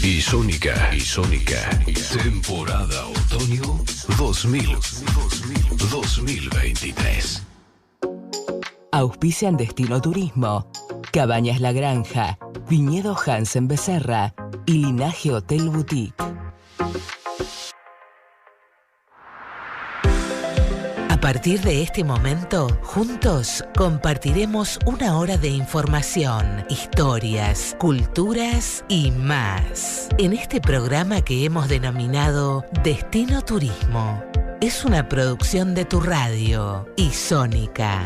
Y Sónica. Temporada otoño 2023. Auspician Destino Turismo, Cabañas La Granja, Viñedo Hansen Becerra y Linaje Hotel Boutique. A partir de este momento, juntos compartiremos una hora de información, historias, culturas y más. En este programa que hemos denominado Destino Turismo, es una producción de tu radio y Sónica.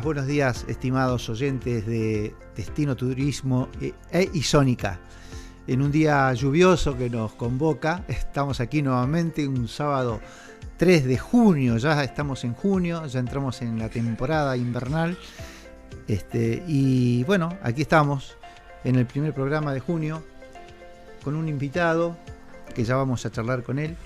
Buenos días, estimados oyentes de Destino Turismo y Sónica. En un día lluvioso que nos convoca, estamos aquí nuevamente un sábado 3 de junio, ya estamos en junio, ya entramos en la temporada invernal. Y bueno, aquí estamos en el primer programa de junio con un invitado que ya vamos a charlar con él.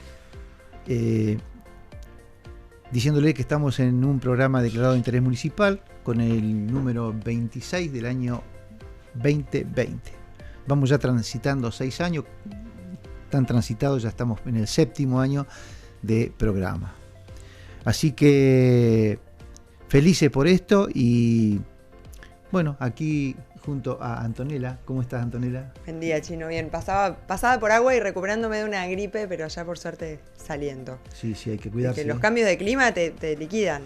Diciéndole que estamos en un programa declarado de interés municipal con el número 26 del año 2020. Vamos ya transitando 6 años, tan transitados, ya estamos en el 7º año de programa. Así que felices por esto y bueno, aquí junto a Antonella. ¿Cómo estás, Antonella? Buen día, Chino. Bien, pasaba por agua y recuperándome de una gripe, pero ya por suerte saliendo. Sí, hay que cuidarse. Que los cambios de clima te liquidan.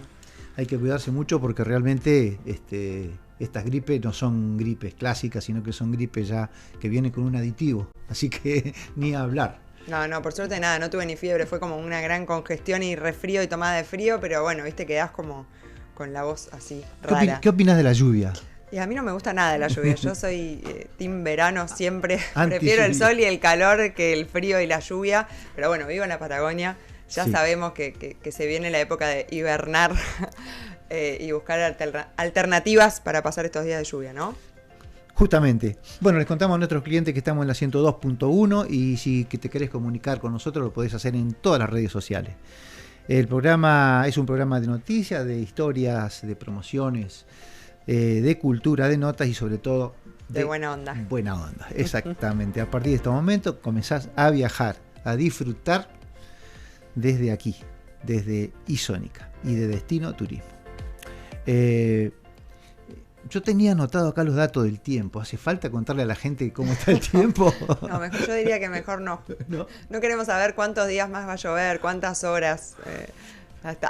Hay que cuidarse mucho porque realmente estas gripes no son gripes clásicas, sino que son gripes ya que vienen con un aditivo. Así que ni hablar. No, por suerte nada, no tuve ni fiebre. Fue como una gran congestión y resfrío y tomada de frío, pero bueno, viste, quedás como con la voz así rara. ¿Qué opinas de la lluvia? Y a mí no me gusta nada la lluvia, yo soy team verano siempre, prefiero el sol y el calor que el frío y la lluvia, pero bueno, vivo en la Patagonia, ya sabemos que se viene la época de hibernar y buscar alternativas para pasar estos días de lluvia, ¿no? Justamente. Bueno, les contamos a nuestros clientes que estamos en la 102.1 y si te querés comunicar con nosotros lo podés hacer en todas las redes sociales. El programa es un programa de noticias, de historias, de promociones, de cultura, de notas y sobre todo de buena onda. Buena onda, exactamente. A partir de este momento comenzás a viajar, a disfrutar desde aquí, desde iSónica y de Destino Turismo. Yo tenía anotado acá los datos del tiempo. ¿Hace falta contarle a la gente cómo está el tiempo? No, yo diría que mejor no. No queremos saber cuántos días más va a llover, cuántas horas.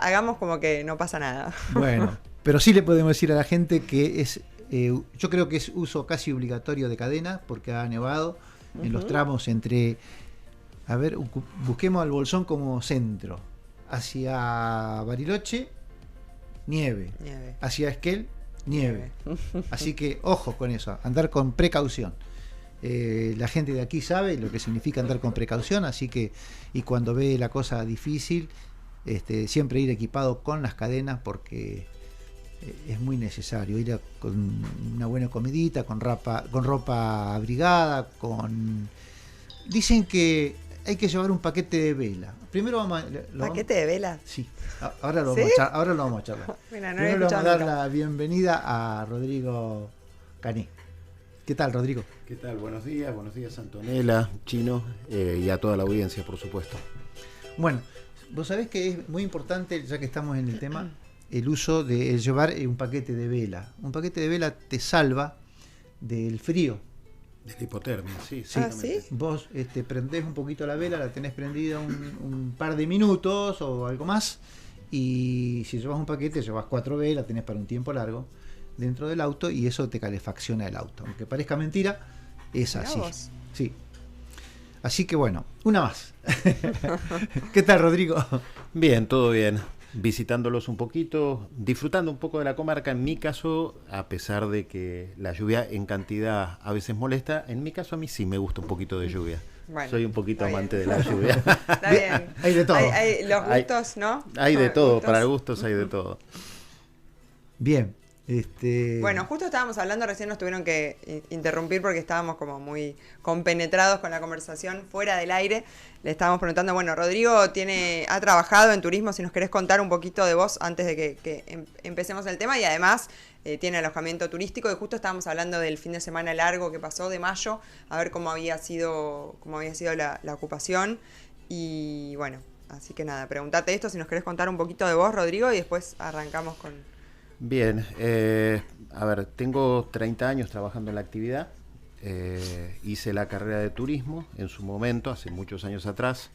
Hagamos como que no pasa nada. Bueno. Pero sí le podemos decir a la gente que yo creo que es uso casi obligatorio de cadena porque ha nevado en los tramos entre, busquemos al Bolsón como centro, hacia Bariloche, nieve. Hacia Esquel, nieve. Así que ojo con eso, andar con precaución. La gente de aquí sabe lo que significa andar con precaución, así que y cuando ve la cosa difícil, siempre ir equipado con las cadenas porque es muy necesario ir con una buena comidita, con ropa abrigada, dicen que hay que llevar un paquete de vela. Primero ¿Paquete de vela? Sí, ahora lo vamos a charlar. Mira, no Primero le vamos a dar la bienvenida a Rodrigo Cané. ¿Qué tal, Rodrigo? ¿Qué tal? Buenos días Antonella, Chino y a toda la audiencia, por supuesto. Bueno, vos sabés que es muy importante, ya que estamos en el tema, el uso de llevar un paquete de vela. Un paquete de vela te salva del frío. De la hipotermia, sí. ¿Sí? Vos prendés un poquito la vela, la tenés prendida un par de minutos o algo más, y si llevas un paquete, llevas 4 velas, tenés para un tiempo largo dentro del auto y eso te calefacciona el auto. Aunque parezca mentira, es así. Sí. Así que bueno, una más. ¿Qué tal, Rodrigo? Bien, todo bien. Visitándolos un poquito, disfrutando un poco de la comarca. En mi caso, a pesar de que la lluvia en cantidad a veces molesta, en mi caso a mí sí me gusta un poquito de lluvia. Bueno, soy un poquito está amante bien. de la lluvia. Está bien. Hay de todo. Hay los gustos, ¿no? Hay de todo, Gustos. para gustos hay de todo. Bien. Bueno, justo estábamos hablando, recién nos tuvieron que interrumpir porque estábamos como muy compenetrados con la conversación fuera del aire. Le estábamos preguntando, bueno, Rodrigo ha trabajado en turismo, si nos querés contar un poquito de vos antes de que empecemos el tema, y además tiene alojamiento turístico, y justo estábamos hablando del fin de semana largo que pasó de mayo, a ver cómo había sido la ocupación, y bueno, así que nada, preguntarte esto, si nos querés contar un poquito de vos, Rodrigo, y después arrancamos con... Bien, a ver, tengo 30 años trabajando en la actividad. Hice la carrera de turismo en su momento, hace muchos años atrás.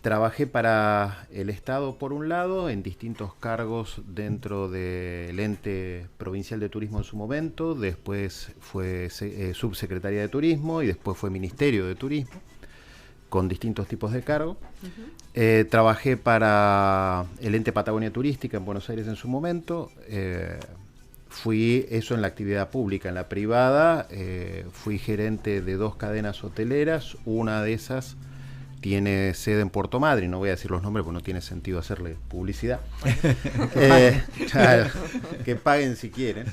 Trabajé para el Estado por un lado, en distintos cargos dentro del ente provincial de turismo en su momento, después fue subsecretaría de turismo y después fue ministerio de turismo, con distintos tipos de cargo. Trabajé para el ente Patagonia Turística en Buenos Aires en su momento. Fui eso en la actividad pública. En la privada fui gerente de 2 cadenas hoteleras. Una de esas tiene sede en Puerto Madryn, no voy a decir los nombres porque no tiene sentido hacerle publicidad. Claro, que paguen si quieren.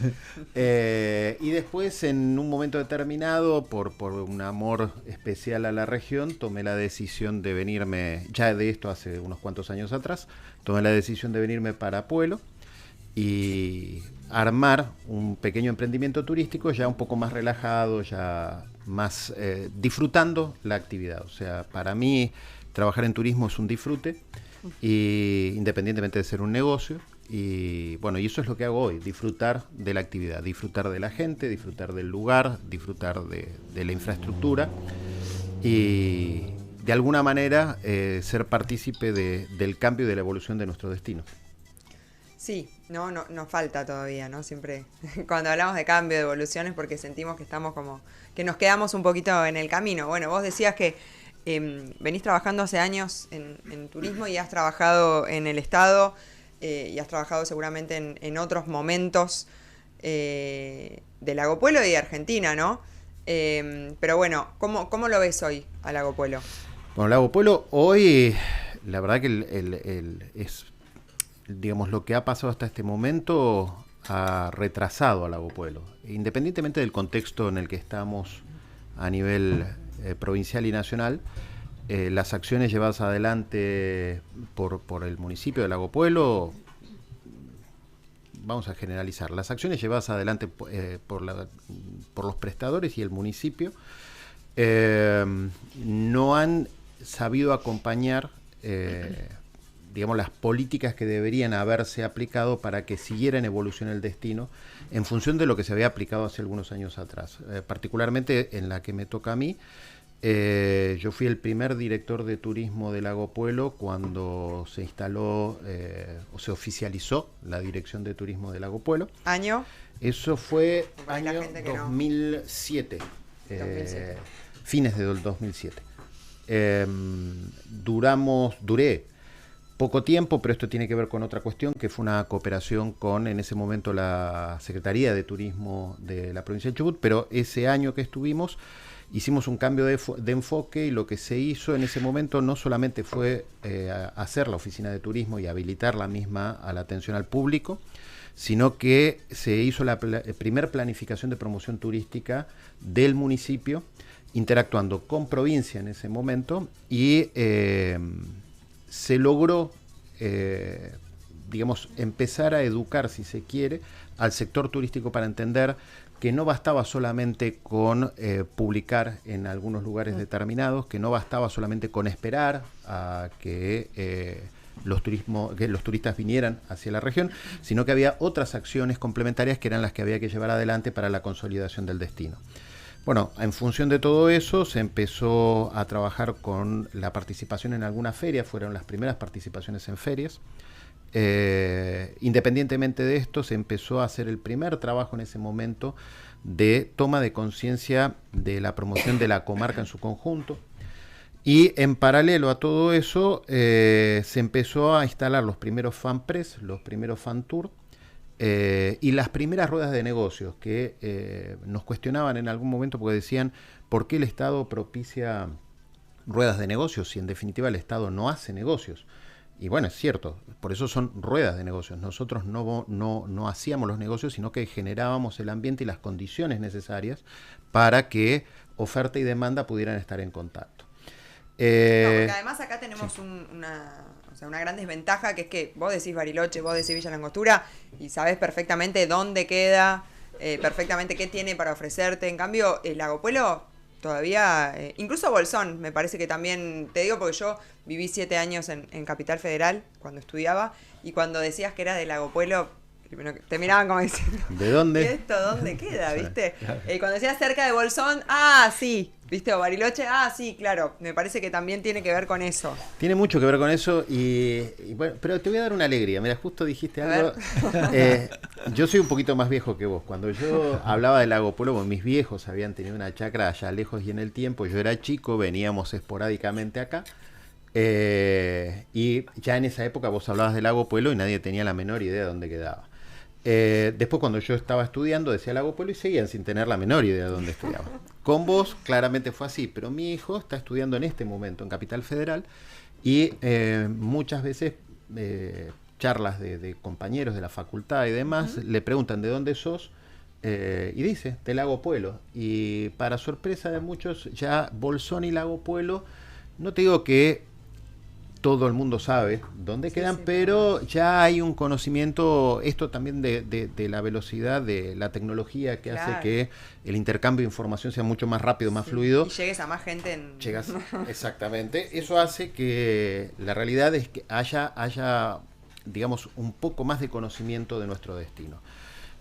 Y después, en un momento determinado, por un amor especial a la región, tomé la decisión de venirme, ya de esto hace unos cuantos años atrás, tomé la decisión de venirme para Pueblo y armar un pequeño emprendimiento turístico ya un poco más relajado, ya más disfrutando la actividad. O sea, para mí trabajar en turismo es un disfrute, y independientemente de ser un negocio. Y bueno, y eso es lo que hago hoy, disfrutar de la actividad, disfrutar de la gente, disfrutar del lugar, disfrutar de la infraestructura y de alguna manera ser partícipe del cambio y de la evolución de nuestro destino. Sí, no nos falta todavía, ¿no? Siempre cuando hablamos de cambio, de evoluciones, porque sentimos que estamos como, que nos quedamos un poquito en el camino. Bueno, vos decías que venís trabajando hace años en turismo y has trabajado en el Estado y has trabajado seguramente en otros momentos de Lago Puelo y de Argentina, ¿no? Pero bueno, ¿cómo lo ves hoy a Lago Puelo? Bueno, Lago Puelo hoy, la verdad que es... digamos, lo que ha pasado hasta este momento ha retrasado a Lago Puelo. Independientemente del contexto en el que estamos a nivel provincial y nacional, las acciones llevadas adelante por el municipio de Lago Puelo, vamos a generalizar, las acciones llevadas adelante por los prestadores y el municipio no han sabido acompañar digamos, las políticas que deberían haberse aplicado para que siguiera en evolución el destino en función de lo que se había aplicado hace algunos años atrás. Particularmente en la que me toca a mí, yo fui el primer director de turismo de Lago Puelo cuando se instaló o se oficializó la dirección de turismo de Lago Puelo. ¿Año? Eso fue Para año 2007, fines del 2007. Duré poco tiempo, pero esto tiene que ver con otra cuestión, que fue una cooperación con, en ese momento, la Secretaría de Turismo de la provincia de Chubut, pero ese año que estuvimos hicimos un cambio de enfoque, y lo que se hizo en ese momento no solamente fue hacer la oficina de turismo y habilitar la misma a la atención al público, sino que se hizo la primer planificación de promoción turística del municipio, interactuando con provincia en ese momento, y se logró, digamos, empezar a educar, si se quiere, al sector turístico para entender que no bastaba solamente con publicar en algunos lugares determinados, que no bastaba solamente con esperar a que los turistas vinieran hacia la región, sino que había otras acciones complementarias que eran las que había que llevar adelante para la consolidación del destino. Bueno, en función de todo eso se empezó a trabajar con la participación en algunas ferias, fueron las primeras participaciones en ferias. Independientemente de esto, se empezó a hacer el primer trabajo en ese momento de toma de conciencia de la promoción de la comarca en su conjunto. Y en paralelo a todo eso, se empezó a instalar los primeros fan press, los primeros fan tour, y las primeras ruedas de negocios que nos cuestionaban en algún momento porque decían, ¿por qué el Estado propicia ruedas de negocios si en definitiva el Estado no hace negocios? Y bueno, es cierto, por eso son ruedas de negocios. Nosotros no hacíamos los negocios, sino que generábamos el ambiente y las condiciones necesarias para que oferta y demanda pudieran estar en contacto. Porque además acá tenemos una gran desventaja, que es que vos decís Bariloche, vos decís Villa Langostura, y sabés perfectamente dónde queda, perfectamente qué tiene para ofrecerte. En cambio, el Lago Puelo todavía, incluso Bolsón, me parece que también, te digo porque yo viví 7 años en Capital Federal cuando estudiaba, y cuando decías que era de Lago Puelo, primero te miraban como diciendo, ¿de dónde? ¿Y esto dónde queda? ¿Viste? Claro. Cuando decías cerca de Bolsón, sí, ¿viste? O Bariloche, sí, claro, me parece que también tiene que ver con eso. Tiene mucho que ver con eso y bueno, pero te voy a dar una alegría. Mira, justo dijiste algo. Yo soy un poquito más viejo que vos. Cuando yo hablaba del Lago Puelo, mis viejos habían tenido una chacra allá lejos y en el tiempo. Yo era chico, veníamos esporádicamente acá. Y ya en esa época vos hablabas del Lago Puelo y nadie tenía la menor idea de dónde quedaba. Después cuando yo estaba estudiando decía Lago Puelo y seguían sin tener la menor idea de dónde estudiaba. Con vos claramente fue así, pero mi hijo está estudiando en este momento en Capital Federal y muchas veces charlas de compañeros de la facultad y demás, le preguntan de dónde sos y dice, de Lago Puelo. Y para sorpresa de muchos, ya Bolsón y Lago Puelo, no te digo que todo el mundo sabe dónde quedan, pero ya hay un conocimiento, esto también de la velocidad de la tecnología que hace que el intercambio de información sea mucho más rápido, más fluido. Y llegues a más gente Llegas, exactamente. Eso hace que la realidad es que haya, digamos, un poco más de conocimiento de nuestro destino.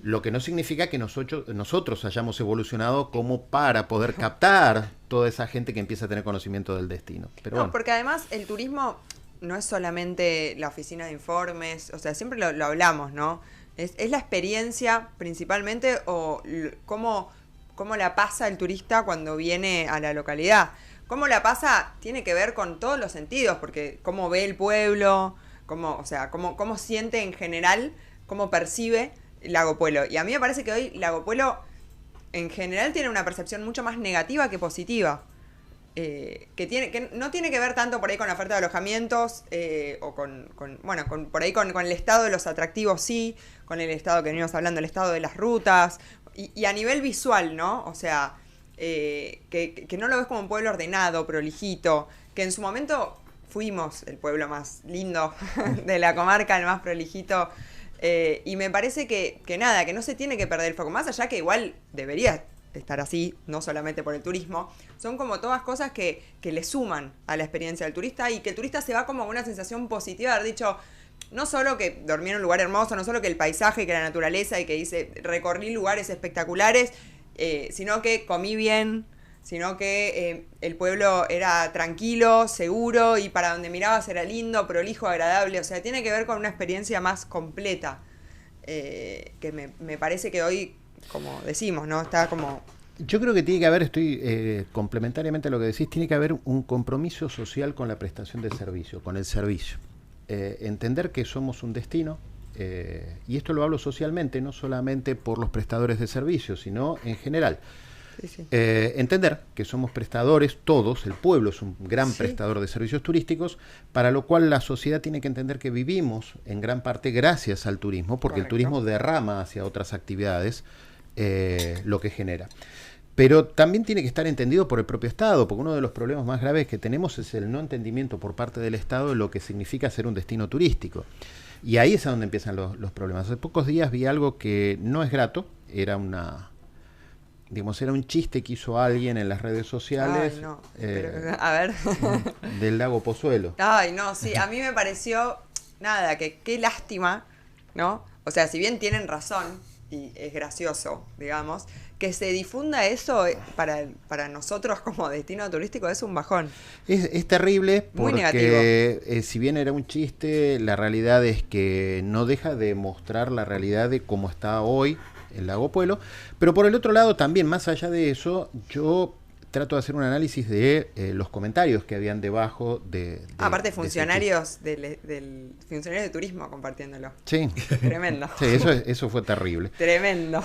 Lo que no significa que nosotros hayamos evolucionado como para poder captar toda esa gente que empieza a tener conocimiento del destino. Pero bueno. Porque además el turismo no es solamente la oficina de informes, o sea, siempre lo hablamos, ¿no? Es la experiencia principalmente o cómo la pasa el turista cuando viene a la localidad. Cómo la pasa tiene que ver con todos los sentidos, porque cómo ve el pueblo, cómo siente en general, cómo percibe Lago Puelo. Y a mí me parece que hoy Lago Puelo en general tiene una percepción mucho más negativa que positiva. Que no tiene que ver tanto por ahí con la oferta de alojamientos o por ahí con el estado de los atractivos, sí, con el estado que venimos hablando, el estado de las rutas y a nivel visual, ¿no? O sea, que no lo ves como un pueblo ordenado, prolijito, que en su momento fuimos el pueblo más lindo de la comarca, el más prolijito. Y me parece que no se tiene que perder el foco, más allá que igual debería estar así, no solamente por el turismo, son como todas cosas que le suman a la experiencia del turista y que el turista se va como con una sensación positiva de haber dicho, no solo que dormí en un lugar hermoso, no solo que el paisaje, que la naturaleza y que dice, recorrí lugares espectaculares, sino que comí bien, sino que el pueblo era tranquilo, seguro y para donde mirabas era lindo, prolijo, agradable. O sea, tiene que ver con una experiencia más completa que me parece que hoy, como decimos, ¿no? Está como... Yo creo que tiene que haber, complementariamente a lo que decís, tiene que haber un compromiso social con la prestación de servicio, con el servicio. Entender que somos un destino, y esto lo hablo socialmente, no solamente por los prestadores de servicios, sino en general. Sí. Entender que somos prestadores, todos, el pueblo es un gran prestador de servicios turísticos, para lo cual la sociedad tiene que entender que vivimos en gran parte gracias al turismo, porque el turismo derrama hacia otras actividades lo que genera. Pero también tiene que estar entendido por el propio Estado, porque uno de los problemas más graves que tenemos es el no entendimiento por parte del Estado de lo que significa ser un destino turístico. Y ahí es a donde empiezan los problemas. Hace pocos días vi algo que no es grato, era un chiste que hizo alguien en las redes sociales. Ay, no. A ver. Del lago Pozuelo. Ay, no, sí, a mí me pareció, que qué lástima, ¿no? O sea, si bien tienen razón, y es gracioso, digamos, que se difunda eso para nosotros como destino turístico es un bajón. Es terrible porque, muy negativo. Si bien era un chiste, la realidad es que no deja de mostrar la realidad de cómo está hoy el Lago Puelo, pero por el otro lado también, más allá de eso, yo trato de hacer un análisis de los comentarios que habían debajo de aparte funcionarios del funcionarios de turismo compartiéndolo. Sí. Tremendo. Sí, eso fue terrible. Tremendo.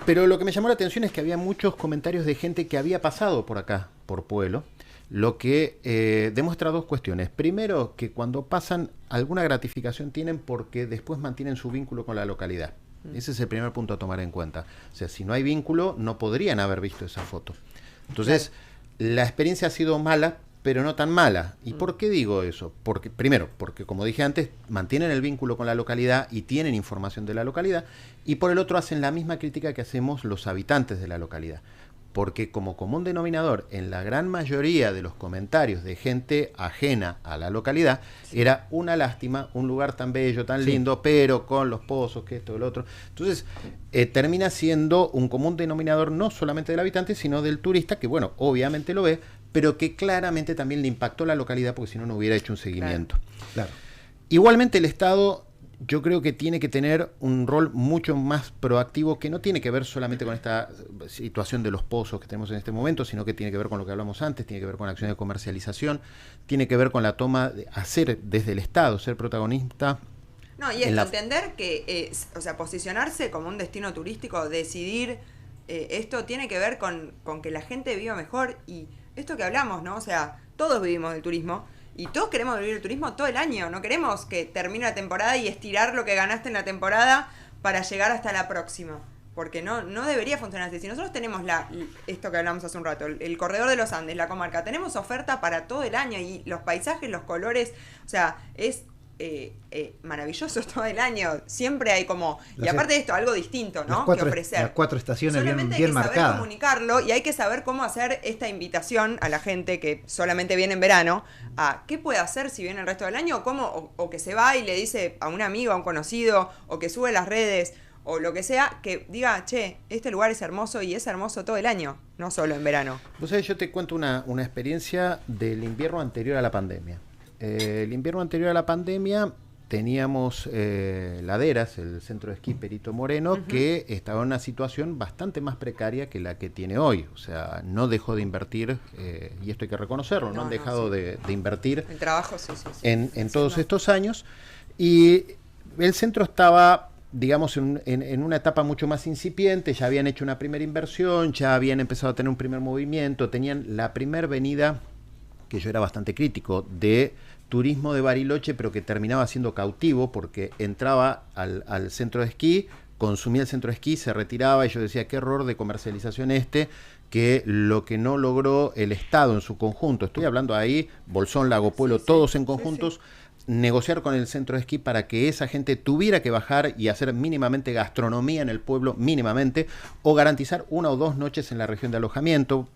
Pero lo que me llamó la atención es que había muchos comentarios de gente que había pasado por acá, por Pueblo, lo que demuestra dos cuestiones. Primero, que cuando pasan alguna gratificación tienen porque después mantienen su vínculo con la localidad. Ese es el primer punto a tomar en cuenta. O sea, si no hay vínculo, no podrían haber visto esa foto. Entonces, la experiencia ha sido mala, pero no tan mala. ¿Y por qué digo eso? Porque, primero, porque como dije antes, mantienen el vínculo con la localidad y tienen información de la localidad, y por el otro hacen la misma crítica que hacemos los habitantes de la localidad. Porque como común denominador, en la gran mayoría de los comentarios de gente ajena a la localidad, era una lástima, un lugar tan bello, tan lindo, pero con los pozos, que esto, lo otro. Entonces, termina siendo un común denominador no solamente del habitante, sino del turista, que bueno, obviamente lo ve, pero que claramente también le impactó la localidad, porque si no, no hubiera hecho un seguimiento. Claro. Igualmente el Estado, yo creo que tiene que tener un rol mucho más proactivo, que no tiene que ver solamente con esta situación de los pozos que tenemos en este momento, sino que tiene que ver con lo que hablamos antes, tiene que ver con acciones de comercialización, tiene que ver con la toma de hacer desde el Estado, ser protagonista. No, y esto, entender que, o sea, posicionarse como un destino turístico, decidir esto tiene que ver con que la gente viva mejor, y esto que hablamos, ¿no? O sea, todos vivimos del turismo, y todos queremos vivir el turismo todo el año. No queremos que termine la temporada y estirar lo que ganaste en la temporada para llegar hasta la próxima. Porque no debería funcionar así. Si nosotros tenemos esto que hablamos hace un rato, el corredor de los Andes, la comarca, tenemos oferta para todo el año, y los paisajes, los colores, o sea, es maravilloso todo el año. Siempre hay como... Y aparte de esto, algo distinto, ¿no? Que ofrecer. Las 4 estaciones solamente bien marcadas. Hay que saber comunicarlo, y hay que saber cómo hacer esta invitación a la gente que solamente viene en verano, a qué puede hacer si viene el resto del año, o que se va y le dice a un amigo, a un conocido, o que sube las redes, o lo que sea, que diga, che, este lugar es hermoso, y es hermoso todo el año, no solo en verano. Vos sabés, yo te cuento una experiencia del invierno anterior a la pandemia. El invierno anterior a la pandemia teníamos Laderas, el centro de esquí Perito Moreno, que estaba en una situación bastante más precaria que la que tiene hoy. O sea, no dejó de invertir, y esto hay que reconocerlo, no han dejado de invertir el trabajo, sí. en todos estos años. Y el centro estaba, digamos, en una etapa mucho más incipiente. Ya habían hecho una primera inversión, ya habían empezado a tener un primer movimiento, tenían la primera venida, que yo era bastante crítico, de turismo de Bariloche, pero que terminaba siendo cautivo, porque entraba al centro de esquí, consumía el centro de esquí, se retiraba, y yo decía, qué error de comercialización que lo que no logró el Estado en su conjunto, estoy hablando ahí, Bolsón, Lago Pueblo, todos en conjuntos, negociar con el centro de esquí para que esa gente tuviera que bajar y hacer mínimamente gastronomía en el pueblo, mínimamente, o garantizar 1 o 2 noches en la región de alojamiento.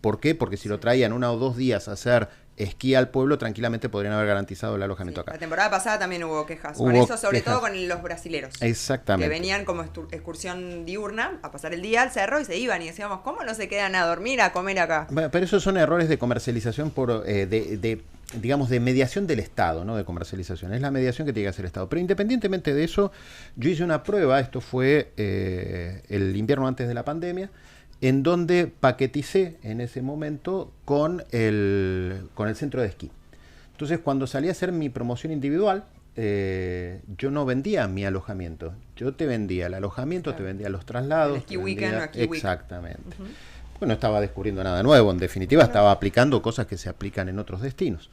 ¿Por qué? Porque si lo traían 1 o 2 días a hacer esquí al pueblo, tranquilamente podrían haber garantizado el alojamiento acá. La temporada pasada también hubo quejas con eso, sobre todo con los brasileros. Exactamente. Que venían como excursión diurna a pasar el día al cerro y se iban, y decíamos, ¿cómo no se quedan a dormir, a comer acá? Bueno, pero esos son errores de comercialización digamos, de mediación del Estado, no de comercialización. Es la mediación que tiene que hacer el Estado. Pero independientemente de eso, yo hice una prueba, esto fue el invierno antes de la pandemia, en donde paqueticé en ese momento con el centro de esquí. Entonces, cuando salí a hacer mi promoción individual, yo no vendía mi alojamiento. Yo te vendía el alojamiento, claro, te vendía los traslados. El esquí weekend o esquí week. Exactamente. Bueno, no estaba descubriendo nada nuevo, en definitiva estaba aplicando cosas que se aplican en otros destinos.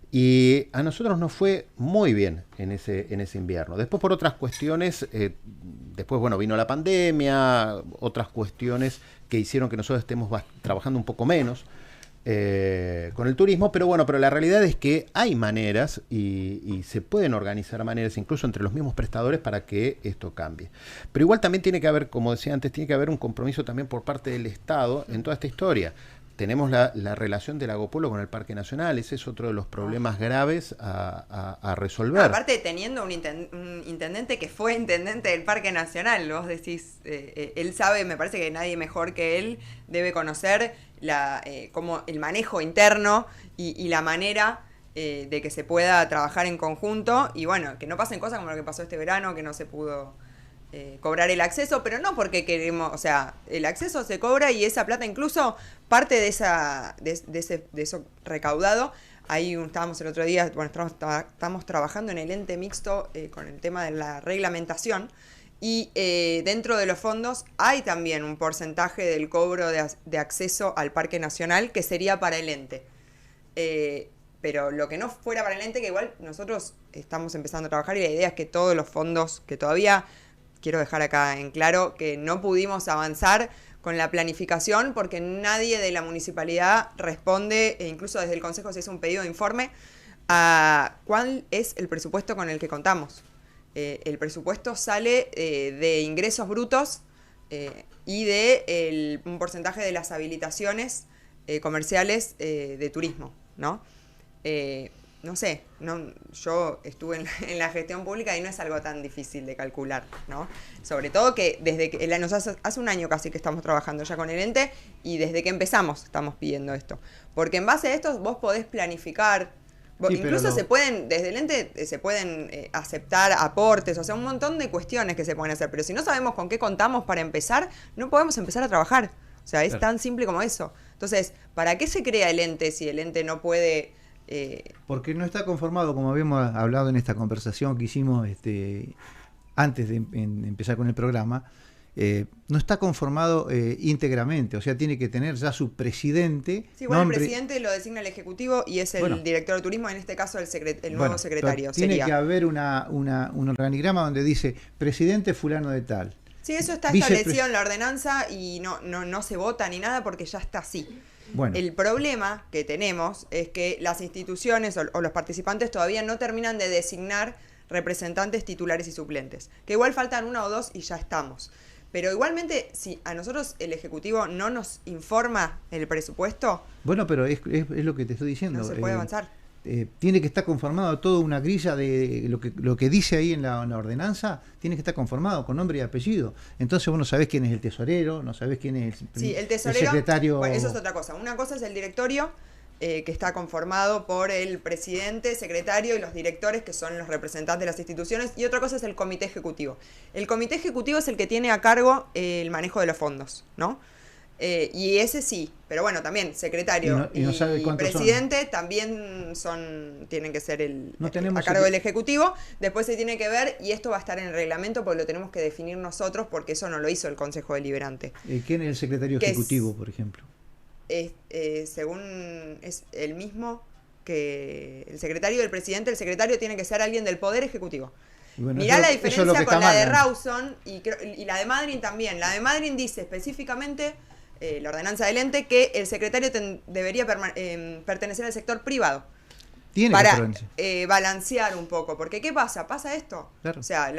Y a nosotros nos fue muy bien en ese invierno. Después, por otras cuestiones, vino la pandemia, otras cuestiones que hicieron que nosotros estemos trabajando un poco menos con el turismo, pero la realidad es que hay maneras y se pueden organizar maneras, incluso entre los mismos prestadores, para que esto cambie. Pero igual también tiene que haber, como decía antes, tiene que haber un compromiso también por parte del Estado en toda esta historia. Tenemos la relación del Lago Pueblo con el Parque Nacional, ese es otro de los problemas graves a resolver. Aparte, teniendo un intendente que fue intendente del Parque Nacional, vos decís, él sabe, me parece que nadie mejor que él debe conocer como el manejo interno y la manera de que se pueda trabajar en conjunto, y bueno, que no pasen cosas como lo que pasó este verano, que no se pudo cobrar el acceso, pero no porque queremos, o sea, el acceso se cobra y esa plata incluso parte de eso recaudado. Ahí estábamos el otro día, bueno, estamos trabajando en el ente mixto con el tema de la reglamentación y dentro de los fondos hay también un porcentaje del cobro de acceso al Parque Nacional que sería para el ente. Pero lo que no fuera para el ente, que igual nosotros estamos empezando a trabajar y la idea es que todos los fondos que todavía... Quiero dejar acá en claro que no pudimos avanzar con la planificación porque nadie de la municipalidad responde, e incluso desde el Consejo se hizo un pedido de informe, a cuál es el presupuesto con el que contamos. El presupuesto sale de ingresos brutos y de un porcentaje de las habilitaciones comerciales de turismo, ¿no? No sé, yo estuve en la gestión pública y no es algo tan difícil de calcular, ¿no? Sobre todo que desde que hace un año casi que estamos trabajando ya con el ente y desde que empezamos estamos pidiendo esto. Porque en base a esto vos podés planificar, incluso desde el ente se pueden aceptar aportes, o sea, un montón de cuestiones que se pueden hacer, pero si no sabemos con qué contamos para empezar, no podemos empezar a trabajar. O sea, es tan simple como eso. Entonces, ¿para qué se crea el ente si el ente no puede...? Porque no está conformado, como habíamos hablado en esta conversación que hicimos antes de empezar con el programa, no está conformado íntegramente, o sea, tiene que tener ya su presidente. Sí, bueno, el presidente lo designa el Ejecutivo y es el director de turismo, en este caso el nuevo secretario. Tiene que haber un organigrama donde dice presidente fulano de tal. Sí, eso está establecido en la ordenanza y no se vota ni nada porque ya está así. Bueno. El problema que tenemos es que las instituciones o los participantes todavía no terminan de designar representantes titulares y suplentes, que igual faltan 1 o 2 y ya estamos. Pero igualmente, si a nosotros el Ejecutivo no nos informa el presupuesto... Bueno, pero es lo que te estoy diciendo. No se puede avanzar. Tiene que estar conformado toda una grilla de lo que dice ahí en la ordenanza, tiene que estar conformado con nombre y apellido. Entonces vos no sabés quién es el tesorero, no sabés quién es el tesorero, el secretario. Bueno, eso es otra cosa. Una cosa es el directorio, que está conformado por el presidente, secretario y los directores, que son los representantes de las instituciones, y otra cosa es el comité ejecutivo. El comité ejecutivo es el que tiene a cargo el manejo de los fondos, ¿no? Y ese sí, pero bueno, también secretario y presidente son. También tienen que ser a cargo del Ejecutivo. Después se tiene que ver, y esto va a estar en el reglamento porque lo tenemos que definir nosotros, porque eso no lo hizo el Consejo Deliberante. ¿Quién es el secretario ejecutivo, por ejemplo? Según es el mismo que el secretario del presidente, el secretario tiene que ser alguien del Poder Ejecutivo. Bueno, mirá la diferencia con la de Rawson y la de Madryn también. La de Madryn dice específicamente... la ordenanza del ente, que el secretario debería pertenecer al sector privado. Para balancear un poco. Porque ¿qué pasa? Pasa esto. Claro. O sea,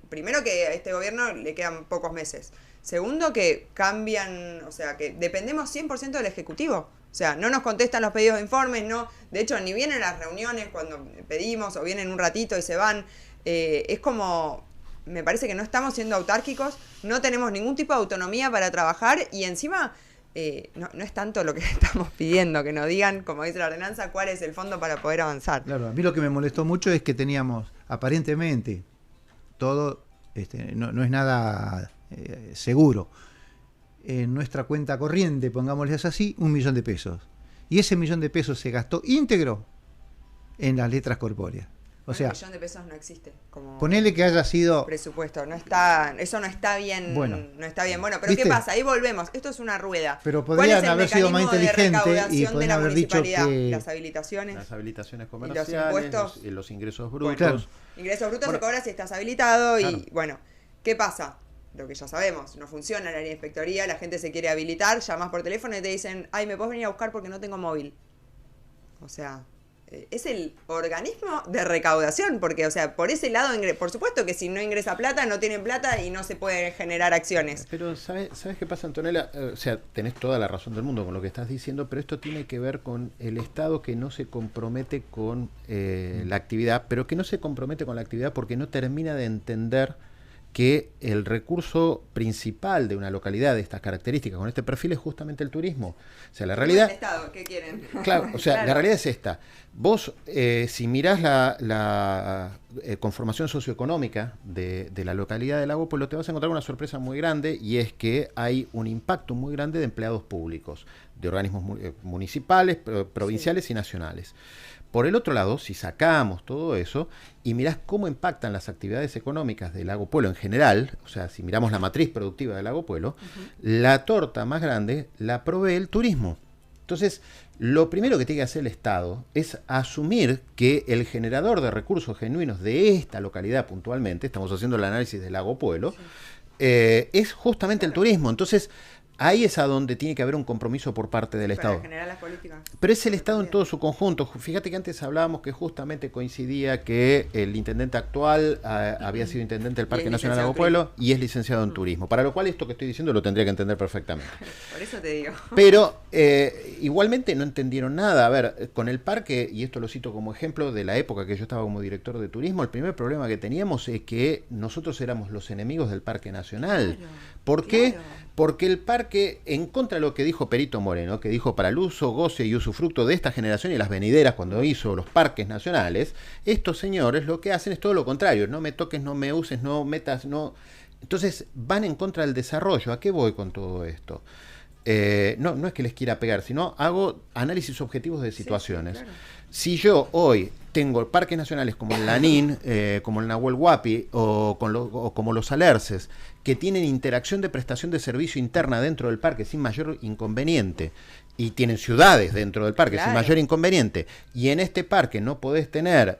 primero que a este gobierno le quedan pocos meses. Segundo que cambian, o sea, que dependemos 100% del Ejecutivo. O sea, no nos contestan los pedidos de informes, no. De hecho, ni vienen a las reuniones cuando pedimos o vienen un ratito y se van. Es como... Me parece que no estamos siendo autárquicos, no tenemos ningún tipo de autonomía para trabajar y encima no es tanto lo que estamos pidiendo, que nos digan, como dice la ordenanza, cuál es el fondo para poder avanzar. Claro, a mí lo que me molestó mucho es que teníamos aparentemente todo, no es nada seguro. En nuestra cuenta corriente, pongámosles así, 1 millón de pesos. Y ese 1 millón de pesos se gastó íntegro en las letras corpóreas. O sea, 1 millón de pesos no existe como ponele que haya sido presupuesto, eso no está bien, no está bien. Bueno, pero ¿viste? ¿Qué pasa? Ahí volvemos. Esto es una rueda. Pero podrían haber sido más inteligentes y podrían haber dicho que las habilitaciones comerciales, los impuestos, los ingresos brutos. Claro. Ingresos brutos se cobra si estás habilitado y bueno, ¿qué pasa? Lo que ya sabemos, no funciona la inspectoría, la gente se quiere habilitar, llamas por teléfono y te dicen, ay, ¿me puedes venir a buscar porque no tengo móvil? O sea, es el organismo de recaudación, porque, o sea, por ese lado, por supuesto que si no ingresa plata, no tienen plata y no se pueden generar acciones. Pero, ¿sabes qué pasa, Antonella? O sea, tenés toda la razón del mundo con lo que estás diciendo, pero esto tiene que ver con el Estado que no se compromete con la actividad, pero que no se compromete con la actividad porque no termina de entender que el recurso principal de una localidad de estas características, con este perfil, es justamente el turismo. O sea, la realidad... ¿El Estado? ¿Qué quieren? Claro, o sea, Claro. la realidad es esta. Vos, si mirás la conformación socioeconómica de la localidad de Lago Pueblo, te vas a encontrar una sorpresa muy grande, y es que hay un impacto muy grande de empleados públicos, de organismos municipales, provinciales y nacionales. Por el otro lado, si sacamos todo eso y mirás cómo impactan las actividades económicas de Lago Pueblo en general, o sea, si miramos la matriz productiva de Lago Pueblo, la torta más grande la provee el turismo. Entonces, lo primero que tiene que hacer el Estado es asumir que el generador de recursos genuinos de esta localidad puntualmente, estamos haciendo el análisis de Lago Pueblo, es justamente el turismo. Entonces, ahí es a donde tiene que haber un compromiso por parte del Estado. Para generar las políticas. Pero es el Estado en todo su conjunto. Fíjate que antes hablábamos que justamente coincidía que el intendente actual había sido intendente del Parque Nacional Lago Pueblo y es licenciado en turismo. Para lo cual esto que estoy diciendo lo tendría que entender perfectamente. Por eso te digo. Pero igualmente no entendieron nada. A ver, con el parque, y esto lo cito como ejemplo de la época que yo estaba como director de turismo, el primer problema que teníamos es que nosotros éramos los enemigos del Parque Nacional. Claro, ¿Por qué? claro. Porque el parque, en contra de lo que dijo Perito Moreno, que dijo para el uso, goce y usufructo de esta generación y las venideras cuando hizo los parques nacionales, estos señores lo que hacen es todo lo contrario: no me toques, no me uses, no metas, no. Entonces van en contra del desarrollo. ¿A qué voy con todo esto? No es que les quiera pegar, sino hago análisis objetivos de situaciones. Sí, claro. Si yo hoy tengo parques nacionales como el Lanín, como el Nahuel Huapi o como los Alerces, que tienen interacción de prestación de servicio interna dentro del parque sin mayor inconveniente, y tienen ciudades dentro del parque sin mayor inconveniente, y en este parque no podés tener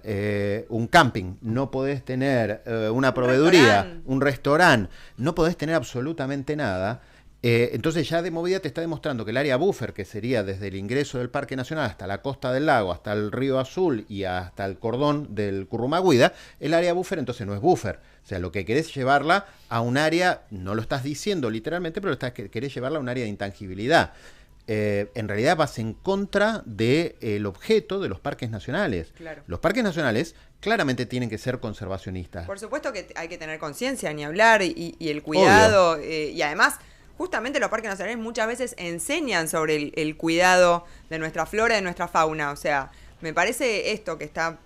un camping, no podés tener una proveeduría, un restaurante, no podés tener absolutamente nada. Entonces ya de movida te está demostrando que el área buffer, que sería desde el ingreso del Parque Nacional hasta la costa del lago, hasta el Río Azul y hasta el cordón del Currumaguida, el área buffer entonces no es buffer. O sea, lo que querés es llevarla a un área, no lo estás diciendo literalmente, pero querés llevarla a un área de intangibilidad. En realidad vas en contra del objeto de los parques nacionales. Claro. Los parques nacionales claramente tienen que ser conservacionistas. Por supuesto que hay que tener conciencia, ni hablar, y el cuidado, y además... Justamente los parques nacionales muchas veces enseñan sobre el cuidado de nuestra flora y de nuestra fauna. O sea, me parece esto que está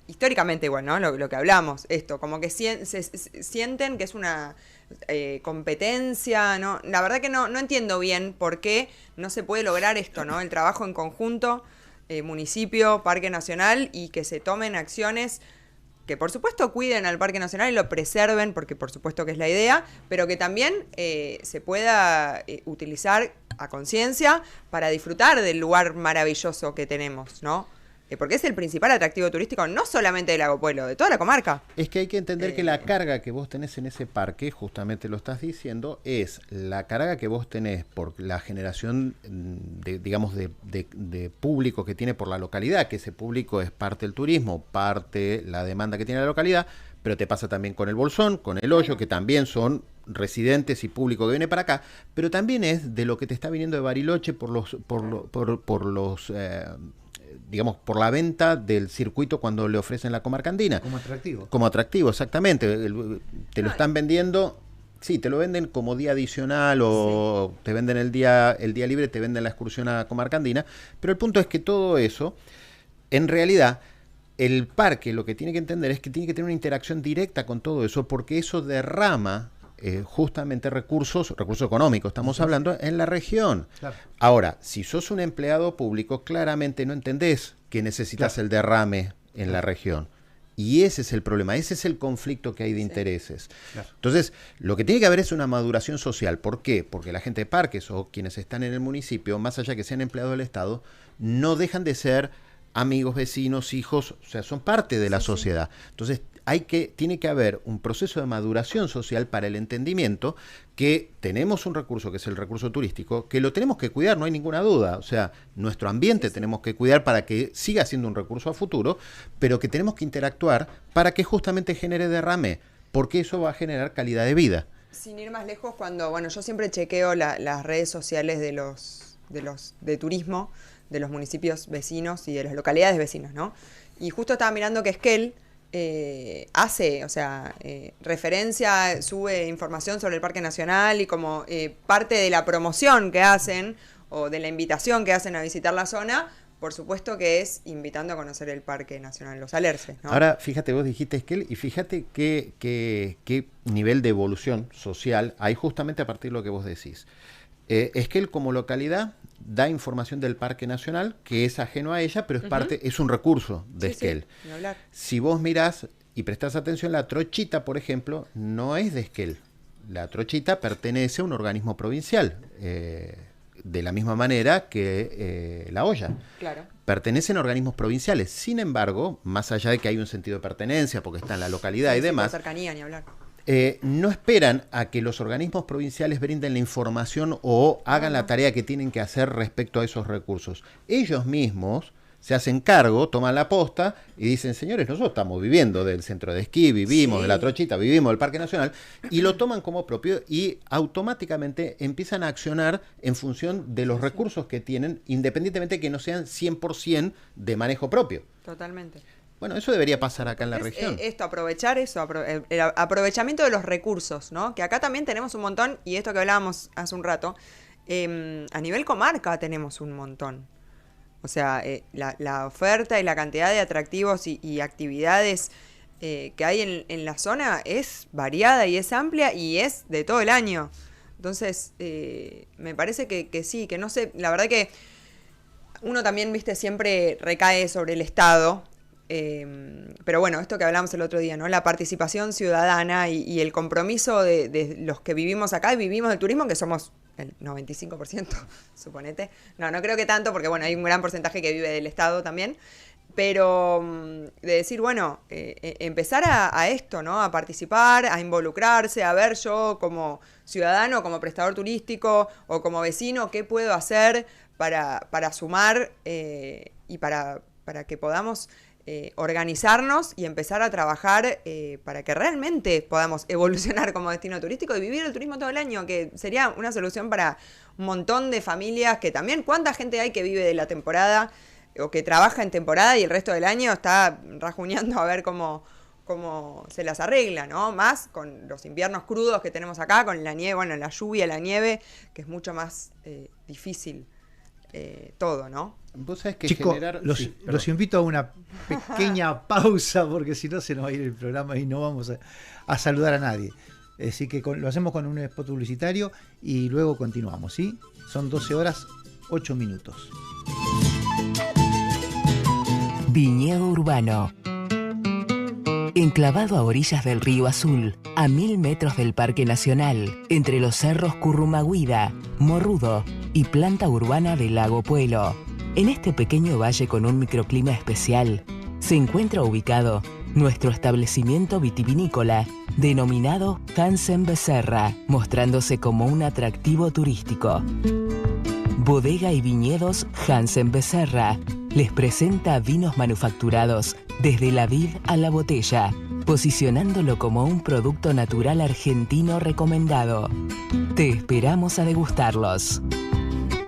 históricamente igual, ¿no? Lo que hablamos, esto, como que sienten que es una competencia, ¿no? La verdad que no entiendo bien por qué no se puede lograr esto, ¿no? El trabajo en conjunto, municipio, Parque Nacional, y que se tomen acciones que por supuesto cuiden al Parque Nacional y lo preserven, porque por supuesto que es la idea, pero que también se pueda utilizar a conciencia para disfrutar del lugar maravilloso que tenemos, ¿no? Porque es el principal atractivo turístico, no solamente de Lago Pueblo, de toda la comarca. Es que hay que entender que la carga que vos tenés en ese parque, justamente lo estás diciendo, es la carga que vos tenés por la generación de público que tiene por la localidad, que ese público es parte del turismo, parte la demanda que tiene la localidad, pero te pasa también con el Bolsón, con el Hoyo, que también son residentes y público que viene para acá, pero también es de lo que te está viniendo de Bariloche por por la venta del circuito cuando le ofrecen la comarca andina. Como atractivo. Como atractivo, exactamente. Te lo están vendiendo, sí, te lo venden como día adicional o te venden el día libre, te venden la excursión a comarca andina, pero el punto es que todo eso, en realidad, el parque lo que tiene que entender es que tiene que tener una interacción directa con todo eso, porque eso derrama justamente recursos económicos, estamos hablando, en la región. Claro. Ahora, si sos un empleado público, claramente no entendés que necesitas el derrame en la región. Y ese es el problema, ese es el conflicto que hay de intereses. Claro. Entonces, lo que tiene que haber es una maduración social. ¿Por qué? Porque la gente de parques o quienes están en el municipio, más allá que sean empleados del Estado, no dejan de ser amigos, vecinos, hijos, o sea, son parte de la sociedad. Entonces, tiene que haber un proceso de maduración social para el entendimiento que tenemos un recurso, que es el recurso turístico, que lo tenemos que cuidar, no hay ninguna duda. O sea, nuestro ambiente tenemos que cuidar para que siga siendo un recurso a futuro, pero que tenemos que interactuar para que justamente genere derrame, porque eso va a generar calidad de vida. Sin ir más lejos, yo siempre chequeo las redes sociales de turismo, de los municipios vecinos y de las localidades vecinos, ¿no? Y justo estaba mirando que Esquel hace, o sea, referencia, sube información sobre el Parque Nacional y como parte de la promoción que hacen o de la invitación que hacen a visitar la zona, por supuesto que es invitando a conocer el Parque Nacional Los Alerces, ¿no? Ahora, fíjate, vos dijiste Esquel, y fíjate qué nivel de evolución social hay justamente a partir de lo que vos decís. Esquel como localidad da información del Parque Nacional que es ajeno a ella, pero es parte, es un recurso de Esquel. Sí, hablar. Si vos mirás y prestás atención, la Trochita, por ejemplo, no es de Esquel. La Trochita pertenece a un organismo provincial, de la misma manera que La Olla. Claro. Pertenecen a organismos provinciales. Sin embargo, más allá de que hay un sentido de pertenencia, porque está en la localidad y demás, cercanía, ni hablar. No esperan a que los organismos provinciales brinden la información o hagan la tarea que tienen que hacer respecto a esos recursos. Ellos mismos se hacen cargo, toman la posta y dicen, señores, nosotros estamos viviendo del centro de esquí, vivimos de la Trochita, vivimos del Parque Nacional, y lo toman como propio y automáticamente empiezan a accionar en función de los recursos que tienen, independientemente de que no sean 100% de manejo propio. Totalmente. Bueno, eso debería pasar acá en la región. Aprovechar eso, el aprovechamiento de los recursos, ¿no? Que acá también tenemos un montón, y esto que hablábamos hace un rato, a nivel comarca tenemos un montón. O sea, la oferta y la cantidad de atractivos y actividades que hay en la zona es variada y es amplia y es de todo el año. Entonces, me parece que sí, que no sé, la verdad que uno también, viste, siempre recae sobre el Estado. Pero bueno, esto que hablamos el otro día, ¿no? La participación ciudadana y el compromiso de los que vivimos acá y vivimos del turismo, que somos el 95%, suponete. No creo que tanto, porque bueno, hay un gran porcentaje que vive del Estado también. Pero de decir, bueno, empezar a esto, ¿no? A participar, a involucrarse, a ver yo como ciudadano, como prestador turístico o como vecino, qué puedo hacer para sumar y para que podamos organizarnos y empezar a trabajar para que realmente podamos evolucionar como destino turístico y vivir el turismo todo el año, que sería una solución para un montón de familias que también, ¿cuánta gente hay que vive de la temporada o que trabaja en temporada y el resto del año está rajuñando a ver cómo se las arregla, ¿no? Más con los inviernos crudos que tenemos acá, con la nieve, bueno, la lluvia, la nieve, que es mucho más difícil todo, ¿no? Vos sabés que Chicos, los invito a una pequeña pausa porque si no se nos va a ir el programa y no vamos a saludar a nadie. Así que lo hacemos con un spot publicitario y luego continuamos, ¿sí? Son 12 horas 8 minutos. Viñedo Urbano. Enclavado a orillas del Río Azul, a 1000 metros del Parque Nacional, entre los cerros Currumaguida, Morrudo y Planta Urbana del Lago Puelo. En este pequeño valle con un microclima especial, se encuentra ubicado nuestro establecimiento vitivinícola, denominado Hansen Becerra, mostrándose como un atractivo turístico. Bodega y Viñedos Hansen Becerra les presenta vinos manufacturados desde la vid a la botella, posicionándolo como un producto natural argentino recomendado. Te esperamos a degustarlos.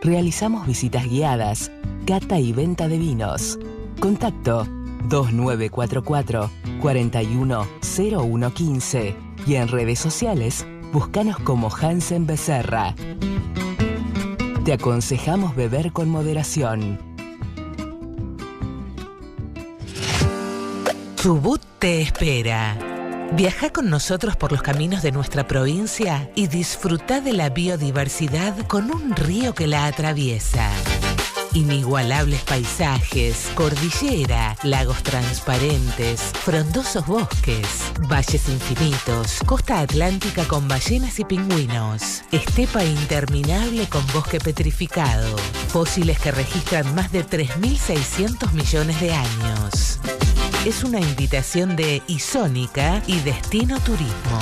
Realizamos visitas guiadas, cata y venta de vinos. Contacto 2944 410115 y en redes sociales búscanos como Hansen Becerra. Te aconsejamos beber con moderación. Chubut te espera. Viaja con nosotros por los caminos de nuestra provincia y disfruta de la biodiversidad con un río que la atraviesa. Inigualables paisajes, cordillera, lagos transparentes, frondosos bosques, valles infinitos, costa atlántica con ballenas y pingüinos, estepa interminable con bosque petrificado, fósiles que registran más de 3.600 millones de años. Es una invitación de Isónica y Destino Turismo.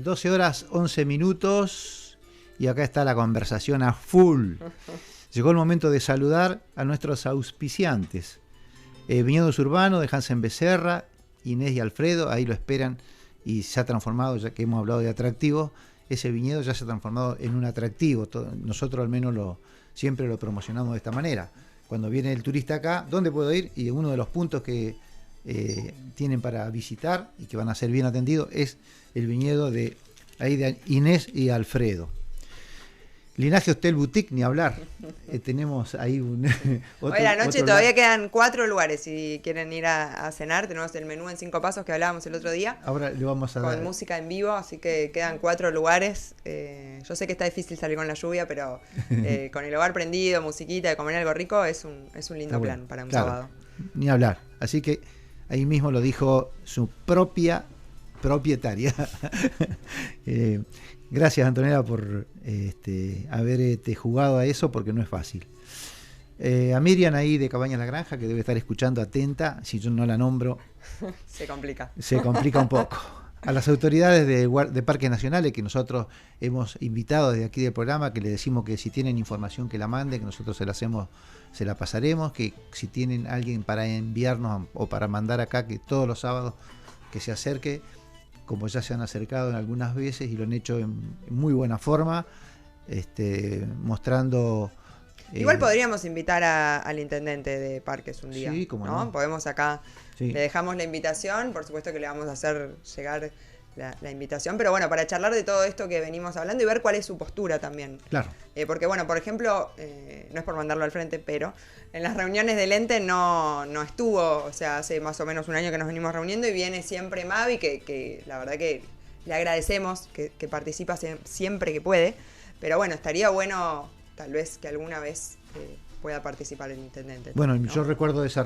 12 horas 11 minutos y acá está la conversación a full. Llegó el momento de saludar a nuestros auspiciantes. Viñedos Urbanos de Hansen Becerra, Inés y Alfredo, ahí lo esperan y se ha transformado, ya que hemos hablado de atractivo, ese viñedo ya se ha transformado en un atractivo. Nosotros al menos siempre lo promocionamos de esta manera. Cuando viene el turista acá, ¿dónde puedo ir? Y uno de los puntos que tienen para visitar y que van a ser bien atendidos es el viñedo de Inés y Alfredo. Linaje Hotel Boutique, ni hablar. Tenemos ahí hoy la noche todavía quedan 4 lugares. Si quieren ir a cenar, tenemos el menú en 5 pasos que hablábamos el otro día. Ahora le vamos a dar. Con música en vivo, así que quedan 4 lugares. Yo sé que está difícil salir con la lluvia, pero con el hogar prendido, musiquita, de comer algo rico, es un lindo plan para un sábado. Ni hablar. Así que ahí mismo lo dijo su propia propietaria. Gracias, Antonella, por haber jugado a eso, porque no es fácil. A Miriam ahí de Cabañas La Granja, que debe estar escuchando atenta, si yo no la nombro. Se complica un poco. A las autoridades de Parques Nacionales, que nosotros hemos invitado desde aquí del programa, que le decimos que si tienen información que la manden, que nosotros se la pasaremos, que si tienen alguien para enviarnos o para mandar acá, que todos los sábados que se acerque, como ya se han acercado en algunas veces y lo han hecho en muy buena forma, mostrando... Igual podríamos invitar al intendente de Parques un día. Sí, como ¿no? Podemos acá, sí. Le dejamos la invitación, por supuesto que le vamos a hacer llegar la invitación, pero bueno, para charlar de todo esto que venimos hablando y ver cuál es su postura también. Claro. Porque bueno, por ejemplo, no es por mandarlo al frente, pero en las reuniones del ente no estuvo, o sea, hace más o menos un año que nos venimos reuniendo y viene siempre Mavi, que la verdad que le agradecemos que participa siempre que puede, pero bueno, estaría bueno tal vez que alguna vez pueda participar el intendente. Bueno, ¿no? Yo recuerdo de esa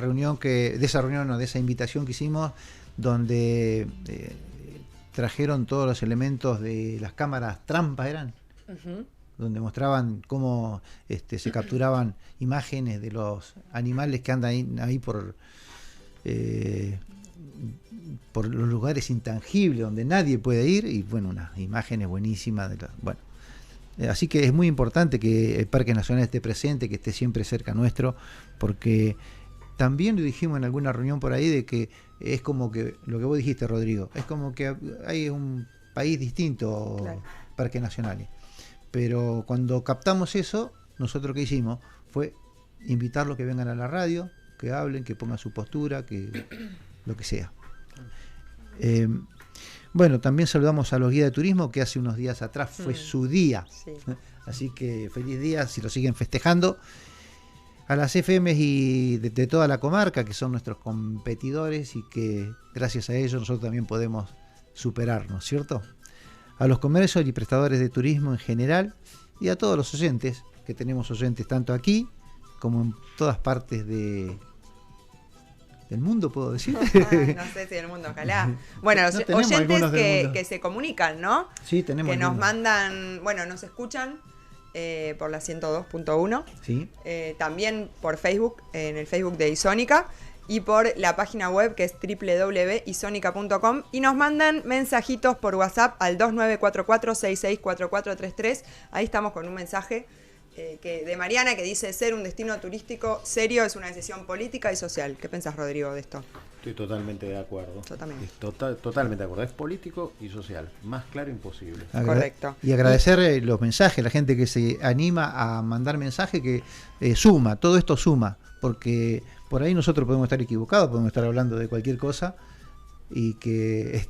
invitación que hicimos, donde trajeron todos los elementos de las cámaras trampa, eran, donde mostraban cómo se capturaban imágenes de los animales que andan ahí por los lugares intangibles donde nadie puede ir, y bueno, unas imágenes buenísimas así que es muy importante que el Parque Nacional esté presente, que esté siempre cerca nuestro, porque también lo dijimos en alguna reunión por ahí, de que es como que, lo que vos dijiste, Rodrigo, es como que hay un país distinto, claro. Parques Nacionales. Pero cuando captamos eso, nosotros ¿qué hicimos? Fue invitarlos que vengan a la radio, que hablen, que pongan su postura, que lo que sea. Bueno, también saludamos a los guías de turismo, que hace unos días atrás fue su día. Sí. Así que feliz día, si lo siguen festejando. A las FMs y de toda la comarca, que son nuestros competidores y que gracias a ellos nosotros también podemos superarnos, ¿cierto? A los comercios y prestadores de turismo en general y a todos los oyentes, que tenemos oyentes tanto aquí como en todas partes del mundo, ¿puedo decir? No sé si del mundo, ojalá. Bueno, los oyentes que se comunican, ¿no? Sí, tenemos. Que nos mandan, bueno, nos escuchan por la 102.1. Sí. También por Facebook, en el Facebook de Isónica, y por la página web que es www.isonica.com, y nos mandan mensajitos por WhatsApp al 2944-664433. Ahí estamos con un mensaje de Mariana, que dice: ser un destino turístico serio es una decisión política y social. ¿Qué pensás, Rodrigo, de esto? Estoy totalmente de acuerdo. Yo también. Totalmente de acuerdo. Es político y social. Más claro imposible. Correcto. Y agradecer los mensajes, la gente que se anima a mandar mensajes, que suma, todo esto suma, porque por ahí nosotros podemos estar equivocados, podemos estar hablando de cualquier cosa y que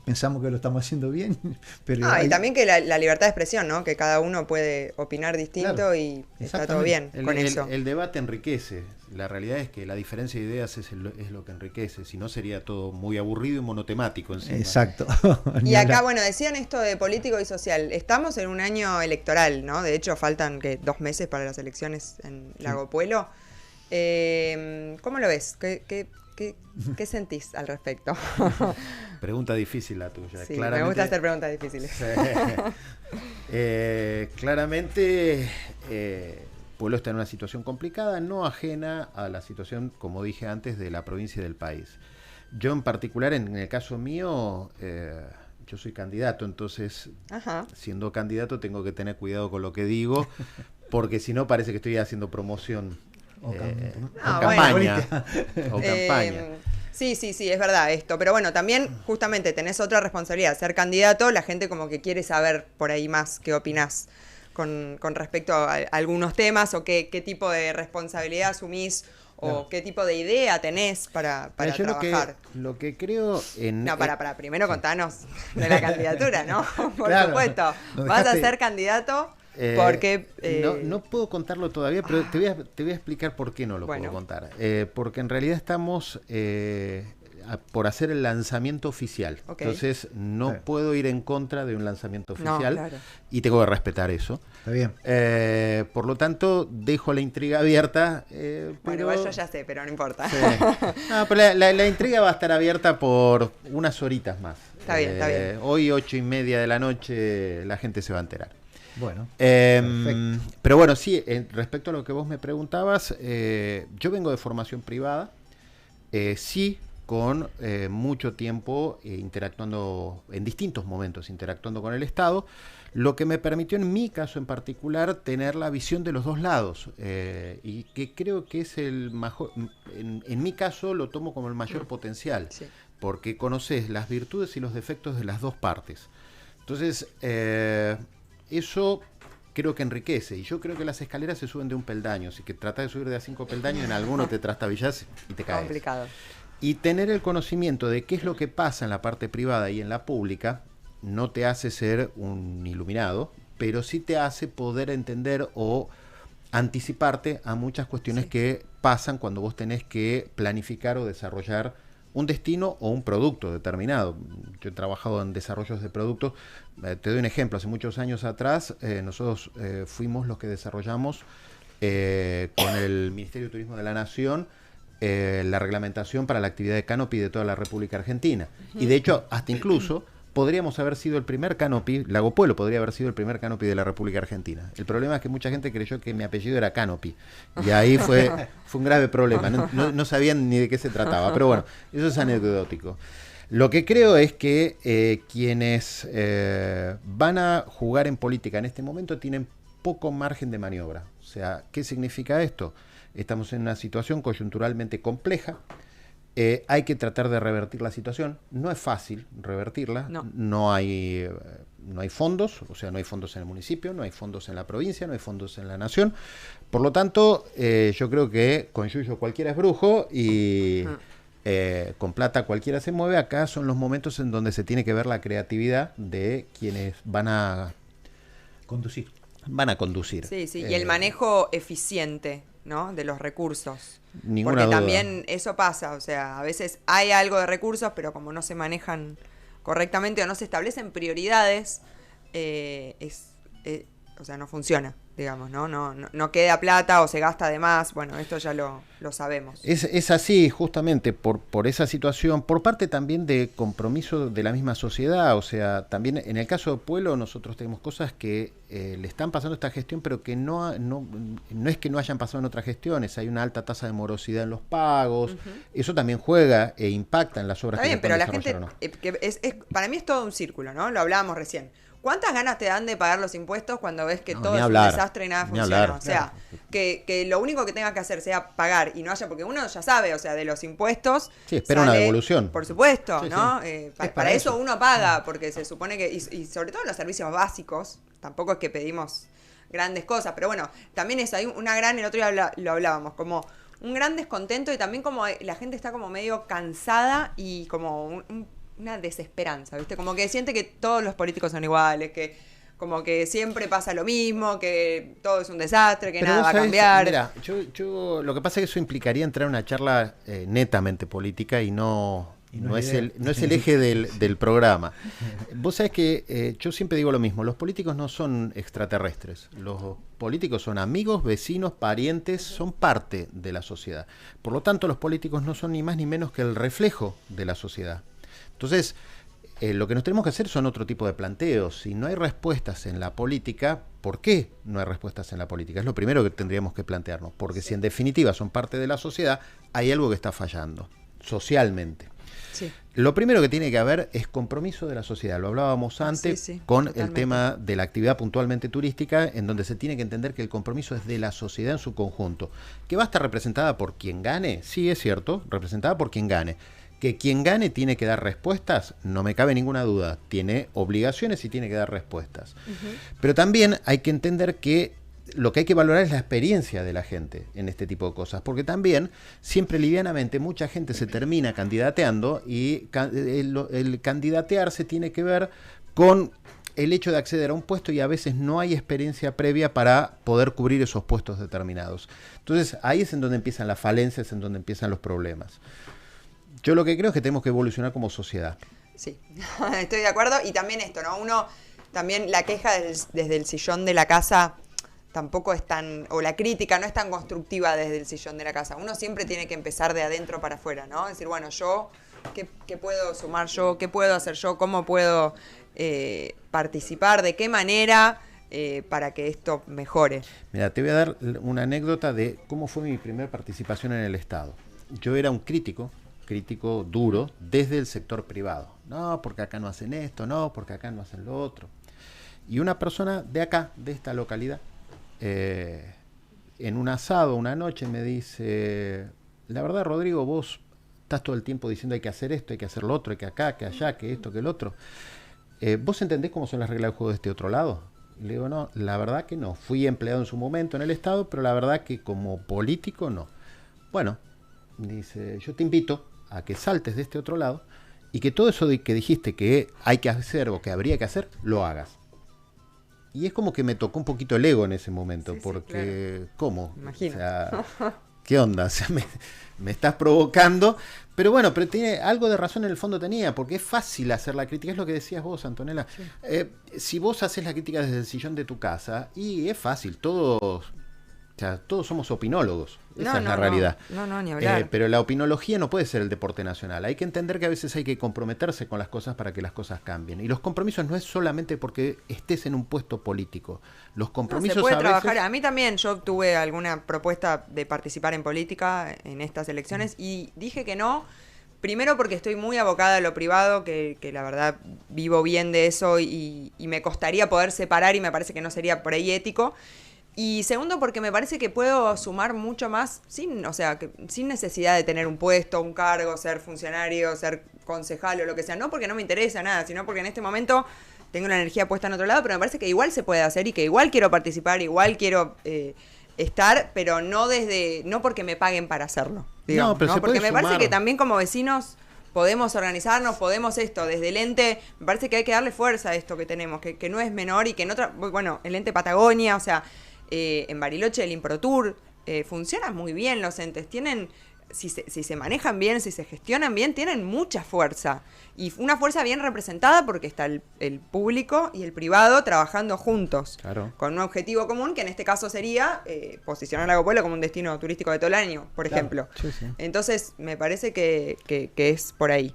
pensamos que lo estamos haciendo bien, pero y también que la libertad de expresión, ¿no? Que cada uno puede opinar distinto, claro, y está todo bien con eso. El debate enriquece. La realidad es que la diferencia de ideas es lo que enriquece. Si no, sería todo muy aburrido y monotemático encima. Exacto. Y acá, bueno, decían esto de político y social. Estamos en un año electoral, ¿no? De hecho, faltan 2 meses para las elecciones en Lago Puelo. ¿Cómo lo ves? ¿Qué sentís al respecto? Pregunta difícil la tuya. Sí, me gusta hacer preguntas difíciles. Claramente, Pueblo está en una situación complicada, no ajena a la situación, como dije antes, de la provincia y del país. Yo en particular, en el caso mío, yo soy candidato, entonces, Ajá. siendo candidato tengo que tener cuidado con lo que digo, porque si no parece que estoy haciendo promoción o campaña. O campaña. Sí, es verdad esto. Pero bueno, también justamente tenés otra responsabilidad. Ser candidato, la gente como que quiere saber por ahí más qué opinás con respecto a algunos temas o qué tipo de responsabilidad asumís o qué tipo de idea tenés para yo trabajar. Lo que creo en... No, para primero contanos de la candidatura, ¿no? Por Claro, supuesto. no Vas a dejaste- ser candidato porque... no puedo contarlo todavía, pero te voy a explicar por qué no lo puedo contar. Porque en realidad estamos por hacer el lanzamiento oficial. Okay. Entonces no puedo ir en contra de un lanzamiento oficial, claro. y tengo que respetar eso. Está bien. Por lo tanto, dejo la intriga abierta. Bueno, pero... igual yo ya sé, pero no importa. Sí. No, pero la intriga va a estar abierta por unas horitas más. Está bien, está bien. Hoy 8:30 de la noche la gente se va a enterar. Bueno, Pero bueno, sí, respecto a lo que vos me preguntabas, yo vengo de formación privada, sí, con mucho tiempo interactuando en distintos momentos, interactuando con el Estado, lo que me permitió en mi caso en particular tener la visión de los dos lados, y que creo que es el mejor, en mi caso lo tomo como el mayor potencial, Sí. porque conoces las virtudes y los defectos de las dos partes. Entonces, eso creo que enriquece, y yo creo que las escaleras se suben de un peldaño, así que trata de subir de a 5 peldaños, en alguno te trastabillas y te caes. Complicado. Y tener el conocimiento de qué es lo que pasa en la parte privada y en la pública no te hace ser un iluminado, pero sí te hace poder entender o anticiparte a muchas cuestiones que pasan cuando vos tenés que planificar o desarrollar un destino o un producto determinado. Yo he trabajado en desarrollos de productos. Te doy un ejemplo. Hace muchos años atrás, nosotros fuimos los que desarrollamos con el Ministerio de Turismo de la Nación la reglamentación para la actividad de canopy de toda la República Argentina. Y de hecho, hasta incluso podríamos haber sido el primer canopy, Lago Puelo podría haber sido el primer canopy de la República Argentina. El problema es que mucha gente creyó que mi apellido era Canopy. Y ahí fue un grave problema. No sabían ni de qué se trataba. Pero bueno, eso es anecdótico. Lo que creo es que quienes van a jugar en política en este momento tienen poco margen de maniobra. O sea, ¿qué significa esto? Estamos en una situación coyunturalmente compleja. Hay que tratar de revertir la situación. No es fácil revertirla. No hay fondos, o sea, no hay fondos en el municipio, no hay fondos en la provincia, no hay fondos en la nación. Por lo tanto, yo creo que con yuyo cualquiera es brujo y con plata cualquiera se mueve. Acá son los momentos en donde se tiene que ver la creatividad de quienes van a conducir. Sí, y el manejo eficiente, ¿no?, de los recursos. Ninguna Porque duda. también eso pasa, o sea, a veces hay algo de recursos, pero como no se manejan correctamente o no se establecen prioridades, o sea, no funciona, digamos, ¿no? No queda plata o se gasta de más. Bueno, esto ya lo sabemos. Es así, justamente, por esa situación, por parte también de compromiso de la misma sociedad. O sea, también en el caso de Puelo nosotros tenemos cosas que le están pasando a esta gestión, pero que no es que no hayan pasado en otras gestiones. Hay una alta tasa de morosidad en los pagos. Eso también juega e impacta en las obras. Está bien, pero la gente, no. para mí es todo un círculo, ¿no? Lo hablábamos recién. ¿Cuántas ganas te dan de pagar los impuestos cuando ves que todo es un desastre y nada funciona? O sea, que lo único que tengas que hacer sea pagar y no haya, porque uno ya sabe, o sea, de los impuestos. Sí, espera una devolución. Por supuesto, sí, ¿no? Sí. Para eso uno paga, porque se supone que, y sobre todo los servicios básicos, tampoco es que pedimos grandes cosas, pero bueno, también eso, hay una gran, el otro día lo hablábamos, como un gran descontento y también como la gente está como medio cansada y como una desesperanza, ¿viste? Como que siente que todos los políticos son iguales, que como que siempre pasa lo mismo, que todo es un desastre, que nada va a cambiar. Mira, yo lo que pasa es que eso implicaría entrar a una charla netamente política y no es el eje del programa. Vos sabés que yo siempre digo lo mismo, los políticos no son extraterrestres, los políticos son amigos, vecinos, parientes, son parte de la sociedad. Por lo tanto, los políticos no son ni más ni menos que el reflejo de la sociedad. Entonces, lo que nos tenemos que hacer son otro tipo de planteos. Si no hay respuestas en la política, ¿por qué no hay respuestas en la política? Es lo primero que tendríamos que plantearnos, porque si en definitiva son parte de la sociedad, hay algo que está fallando, socialmente. Sí. Lo primero que tiene que haber es compromiso de la sociedad. Lo hablábamos antes con totalmente. El tema de la actividad puntualmente turística, en donde se tiene que entender que el compromiso es de la sociedad en su conjunto. ¿Que va a estar representada por quien gane? Sí, es cierto, representada por quien gane. Que quien gane tiene que dar respuestas, no me cabe ninguna duda. Tiene obligaciones y tiene que dar respuestas. Pero también hay que entender que lo que hay que valorar es la experiencia de la gente en este tipo de cosas, porque también siempre livianamente mucha gente se termina candidateando y el candidatearse tiene que ver con el hecho de acceder a un puesto y a veces no hay experiencia previa para poder cubrir esos puestos determinados. Entonces ahí es en donde empiezan las falencias, en donde empiezan los problemas. Yo lo que creo es que tenemos que evolucionar como sociedad. Sí, estoy de acuerdo. Y también esto, ¿no? Uno, también la queja desde el sillón de la casa tampoco es tan, o la crítica no es tan constructiva desde el sillón de la casa. Uno siempre tiene que empezar de adentro para afuera, ¿no? Decir, bueno, yo, ¿qué puedo sumar yo? ¿Qué puedo hacer yo? ¿Cómo puedo participar? ¿De qué manera para que esto mejore? Mira, te voy a dar una anécdota de cómo fue mi primera participación en el Estado. Yo era un crítico duro desde el sector privado. No, porque acá no hacen esto, no, porque acá no hacen lo otro. Y una persona de acá, de esta localidad, en un asado una noche me dice, la verdad, Rodrigo, vos estás todo el tiempo diciendo hay que hacer esto, hay que hacer lo otro, hay que acá, que allá, que esto, que el otro. ¿Vos entendés cómo son las reglas del juego de este otro lado? Le digo, no, la verdad que no. Fui empleado en su momento en el Estado, pero la verdad que como político no. Bueno, dice, yo te invito a que saltes de este otro lado y que todo eso que dijiste que hay que hacer o que habría que hacer, lo hagas. Y es como que me tocó un poquito el ego en ese momento, porque, claro. ¿Cómo? Imagino. O sea, ¿qué onda? O sea, me estás provocando, pero bueno, pero tiene algo de razón en el fondo tenía, porque es fácil hacer la crítica, es lo que decías vos, Antonella. Sí. Si vos haces la crítica desde el sillón de tu casa, y es fácil, todos somos opinólogos, esa es la realidad. No, ni hablar. Pero la opinología no puede ser el deporte nacional. Hay que entender que a veces hay que comprometerse con las cosas para que las cosas cambien. Y los compromisos no es solamente porque estés en un puesto político. Los compromisos se puede trabajar. Veces... A mí también, yo tuve alguna propuesta de participar en política en estas elecciones y dije que no. Primero porque estoy muy abocada a lo privado, que la verdad vivo bien de eso y me costaría poder separar y me parece que no sería por ahí ético. Y segundo, porque me parece que puedo sumar mucho más sin necesidad de tener un puesto, un cargo, ser funcionario, ser concejal o lo que sea. No porque no me interesa nada, sino porque en este momento tengo la energía puesta en otro lado, pero me parece que igual se puede hacer y que igual quiero participar, igual quiero estar, pero no porque me paguen para hacerlo. Digamos, pero porque me parece que también como vecinos podemos organizarnos, podemos desde el ente, me parece que hay que darle fuerza a esto que tenemos, que no es menor y que el ente Patagonia, o sea... en Bariloche el ImproTour funcionan muy bien los entes, tienen, si se manejan bien, si se gestionan bien, tienen mucha fuerza y una fuerza bien representada porque está el público y el privado trabajando juntos, claro, con un objetivo común que en este caso sería posicionar Lago Puelo como un destino turístico de todo el año, por ejemplo. Sí. Entonces me parece que es por ahí.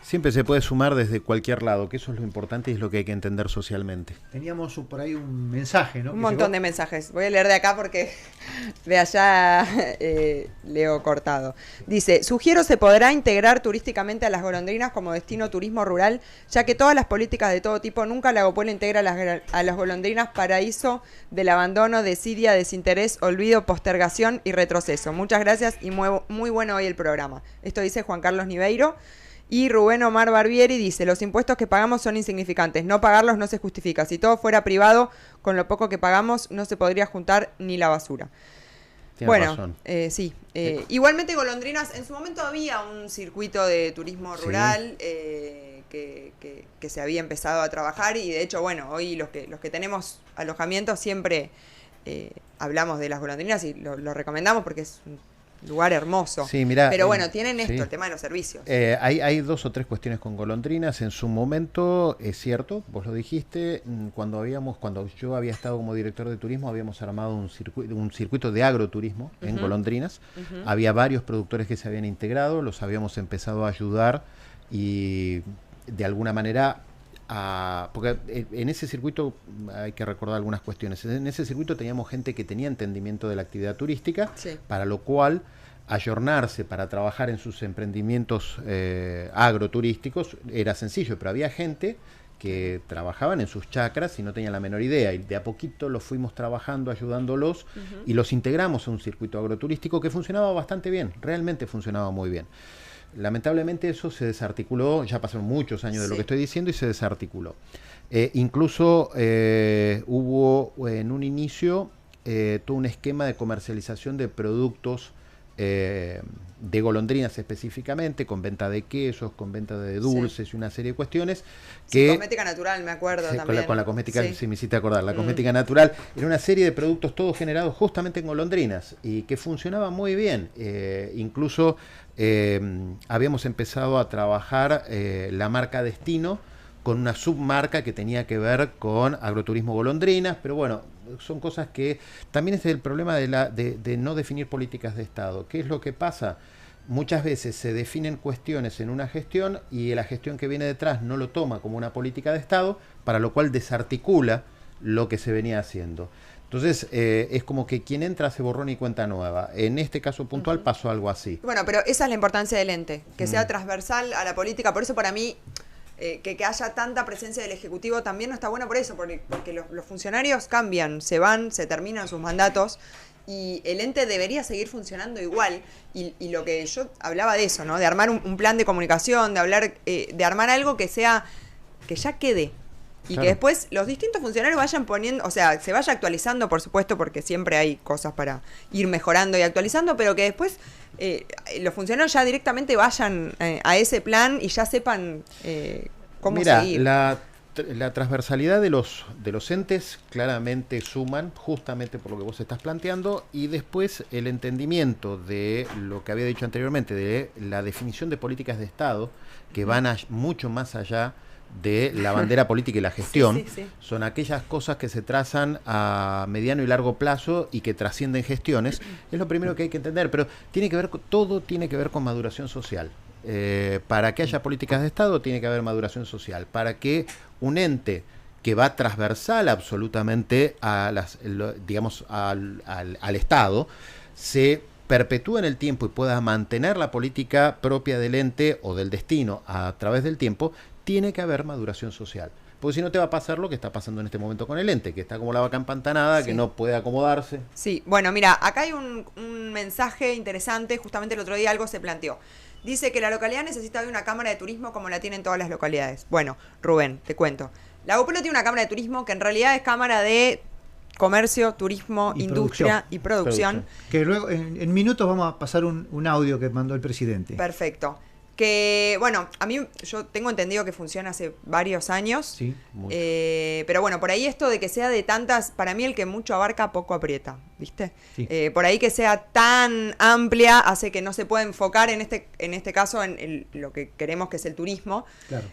Siempre se puede sumar desde cualquier lado, que eso es lo importante y es lo que hay que entender socialmente. Teníamos por ahí un mensaje, ¿no? Un montón de mensajes. Voy a leer de acá porque de allá leo cortado. Dice, sugiero se podrá integrar turísticamente a Las Golondrinas como destino turismo rural, ya que todas las políticas de todo tipo, nunca Lago Puelo integra a Las Golondrinas paraíso del abandono, desidia, desinterés, olvido, postergación y retroceso. Muchas gracias y muy bueno hoy el programa. Esto dice Juan Carlos Niveiro. Y Rubén Omar Barbieri dice, los impuestos que pagamos son insignificantes, no pagarlos no se justifica. Si todo fuera privado, con lo poco que pagamos no se podría juntar ni la basura. Tienes razón. Sí. Igualmente Golondrinas, en su momento había un circuito de turismo rural que se había empezado a trabajar y de hecho, hoy los que tenemos alojamientos siempre hablamos de Las Golondrinas y lo recomendamos porque es un lugar hermoso. Sí, mirá, pero tienen esto, el tema de los servicios. Hay 2 o 3 cuestiones con Golondrinas. En su momento, es cierto, vos lo dijiste, cuando yo había estado como director de turismo, habíamos armado un circuito de agroturismo en Golondrinas. Había varios productores que se habían integrado, los habíamos empezado a ayudar y de alguna manera... porque en ese circuito hay que recordar algunas cuestiones. En ese circuito teníamos gente que tenía entendimiento de la actividad turística, para lo cual ayornarse para trabajar en sus emprendimientos agroturísticos era sencillo, pero había gente que trabajaban en sus chacras y no tenían la menor idea, y de a poquito los fuimos trabajando, ayudándolos, y los integramos a un circuito agroturístico que funcionaba bastante bien, realmente funcionaba muy bien. Lamentablemente eso se desarticuló, ya pasaron muchos años de lo que estoy diciendo, y se desarticuló. Incluso hubo en un inicio todo un esquema de comercialización de productos de golondrinas específicamente, con venta de quesos, con venta de dulces y una serie de cuestiones que... Cosmética natural, me acuerdo también. Con la cosmética, sí, me hiciste acordar, la cosmética natural era una serie de productos todos generados justamente en golondrinas y que funcionaba muy bien. Incluso habíamos empezado a trabajar la marca Destino con una submarca que tenía que ver con agroturismo golondrinas, pero bueno, son cosas que también es el problema de no definir políticas de Estado. ¿Qué es lo que pasa? Muchas veces se definen cuestiones en una gestión y la gestión que viene detrás no lo toma como una política de Estado, para lo cual desarticula lo que se venía haciendo. Entonces, es como que quien entra hace borrón y cuenta nueva. En este caso puntual pasó algo así. Bueno, pero esa es la importancia del ente, que sea transversal a la política. Por eso para mí, que haya tanta presencia del Ejecutivo también no está bueno por eso, porque los funcionarios cambian, se van, se terminan sus mandatos, y el ente debería seguir funcionando igual. Y lo que yo hablaba de eso, ¿no? De armar un plan de comunicación, de hablar, de armar algo que sea, que ya quede. Y claro, que después los distintos funcionarios vayan poniendo, o sea, se vaya actualizando, por supuesto, porque siempre hay cosas para ir mejorando y actualizando, pero que después los funcionarios ya directamente vayan a ese plan y ya sepan cómo seguir. La transversalidad de los entes claramente suman, justamente por lo que vos estás planteando, y después el entendimiento de lo que había dicho anteriormente, de la definición de políticas de Estado, que van mucho más allá de la bandera política y la gestión. Sí. Son aquellas cosas que se trazan a mediano y largo plazo y que trascienden gestiones. Es lo primero que hay que entender, pero todo tiene que ver con maduración social. Para que haya políticas de Estado tiene que haber maduración social. Para que un ente que va transversal absolutamente a al Estado se perpetúe en el tiempo y pueda mantener la política propia del ente o del destino a través del tiempo, tiene que haber maduración social. Porque si no te va a pasar lo que está pasando en este momento con el ente, que está como la vaca empantanada, que no puede acomodarse. Sí, bueno, mira, acá hay un mensaje interesante. Justamente el otro día algo se planteó. Dice que la localidad necesita de una cámara de turismo como la tienen todas las localidades. Bueno, Rubén, te cuento. La Pueblo tiene una cámara de turismo que en realidad es cámara de comercio, turismo, industria y producción. Que luego en minutos vamos a pasar un audio que mandó el presidente. Perfecto. Que, bueno, yo tengo entendido que funciona hace varios años. Sí, pero bueno, por ahí esto de que sea de tantas, para mí el que mucho abarca, poco aprieta, ¿viste? Sí. Por ahí que sea tan amplia hace que no se pueda enfocar en este caso en lo que queremos, que es el turismo. Claro.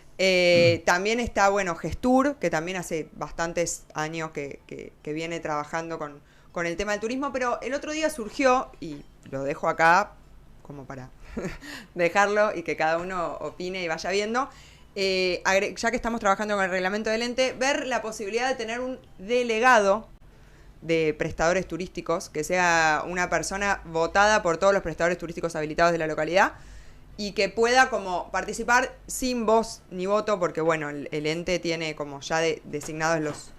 También está, bueno, Gestur, que también hace bastantes años que viene trabajando con el tema del turismo, pero el otro día surgió, y lo dejo acá como para dejarlo y que cada uno opine y vaya viendo, ya que estamos trabajando con el reglamento del ente, ver la posibilidad de tener un delegado de prestadores turísticos, que sea una persona votada por todos los prestadores turísticos habilitados de la localidad y que pueda como participar sin voz ni voto, porque bueno, el ente tiene como ya designados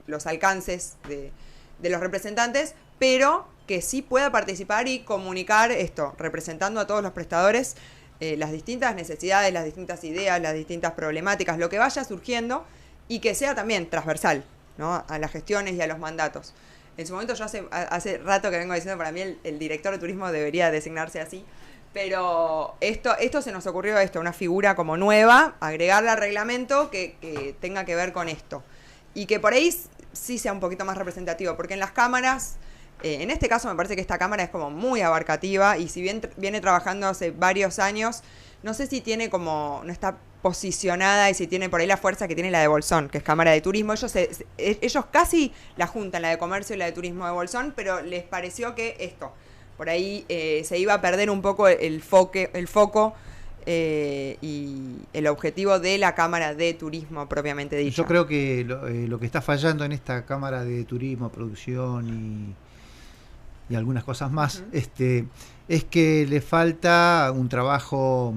los alcances de los representantes, pero que sí pueda participar y comunicar esto, representando a todos los prestadores las distintas necesidades, las distintas ideas, las distintas problemáticas, lo que vaya surgiendo, y que sea también transversal, ¿no?, a las gestiones y a los mandatos. En su momento, yo hace rato que vengo diciendo, para mí el director de turismo debería designarse así, pero esto se nos ocurrió, una figura como nueva, agregarla al reglamento que tenga que ver con esto, y que por ahí sí sea un poquito más representativo, porque en las cámaras... en este caso me parece que esta cámara es como muy abarcativa, y si bien viene trabajando hace varios años, no sé si tiene como, no está posicionada y si tiene por ahí la fuerza que tiene la de Bolsón, que es cámara de turismo. Ellos casi la juntan, la de comercio y la de turismo de Bolsón, pero les pareció que por ahí se iba a perder un poco el foco y el objetivo de la Cámara de Turismo propiamente dicho. Yo creo que lo que está fallando en esta Cámara de Turismo, Producción y algunas cosas más, es que le falta un trabajo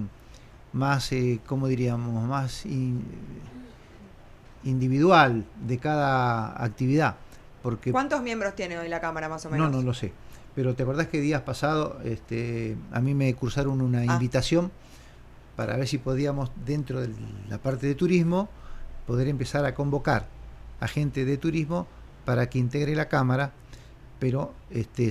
más, ¿cómo diríamos?, más individual de cada actividad. Porque ¿cuántos miembros tiene hoy la Cámara más o menos? No lo sé. Pero te acordás que días pasados a mí me cursaron una invitación para ver si podíamos, dentro de la parte de turismo, poder empezar a convocar a gente de turismo para que integre la Cámara, pero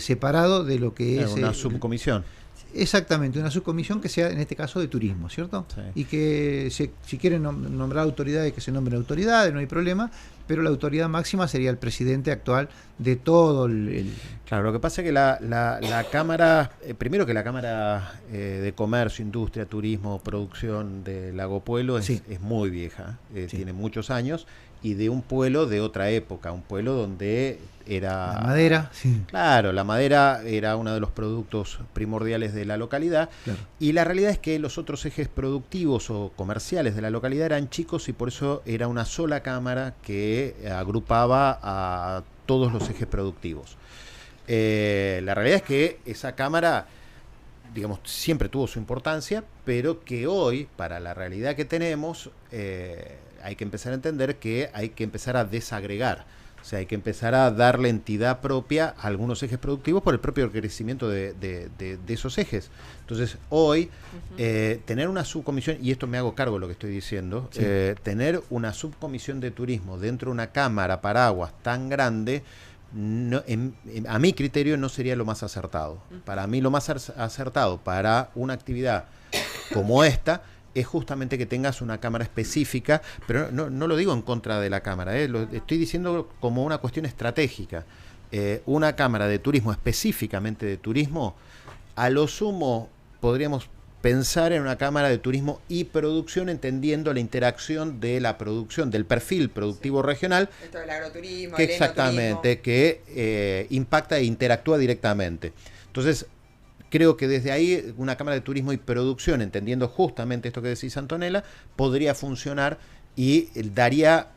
separado de lo que es una subcomisión. Exactamente, una subcomisión que sea en este caso de turismo, ¿cierto? Sí. Y que si quieren nombrar autoridades, que se nombren autoridades, no hay problema, pero la autoridad máxima sería el presidente actual de todo el... Claro, lo que pasa es que la Cámara, primero que la Cámara de Comercio, Industria, Turismo, Producción de Lago Puelo es muy vieja, tiene muchos años, y de un pueblo de otra época, un pueblo donde era... La madera, sí. Claro, la madera era uno de los productos primordiales de la localidad, claro. Y la realidad es que los otros ejes productivos o comerciales de la localidad eran chicos y por eso era una sola cámara que agrupaba a todos los ejes productivos. La realidad es que esa cámara, digamos, siempre tuvo su importancia, pero que hoy, para la realidad que tenemos, hay que empezar a entender que hay que empezar a desagregar. O sea, hay que empezar a darle entidad propia a algunos ejes productivos por el propio crecimiento de esos ejes. Entonces, hoy, tener una subcomisión, y esto me hago cargo de lo que estoy diciendo, tener una subcomisión de turismo dentro de una cámara paraguas tan grande, no, a mi criterio no sería lo más acertado. Para mí lo más acertado para una actividad como esta es justamente que tengas una cámara específica, pero no lo digo en contra de la cámara, lo estoy diciendo como una cuestión estratégica. Una cámara de turismo, específicamente de turismo, a lo sumo podríamos pensar en una cámara de turismo y producción, entendiendo la interacción de la producción, del perfil productivo regional. Esto del agroturismo, que exactamente, que impacta e interactúa directamente. Entonces, creo que desde ahí una cámara de turismo y producción, entendiendo justamente esto que decís, Antonella, podría funcionar y daría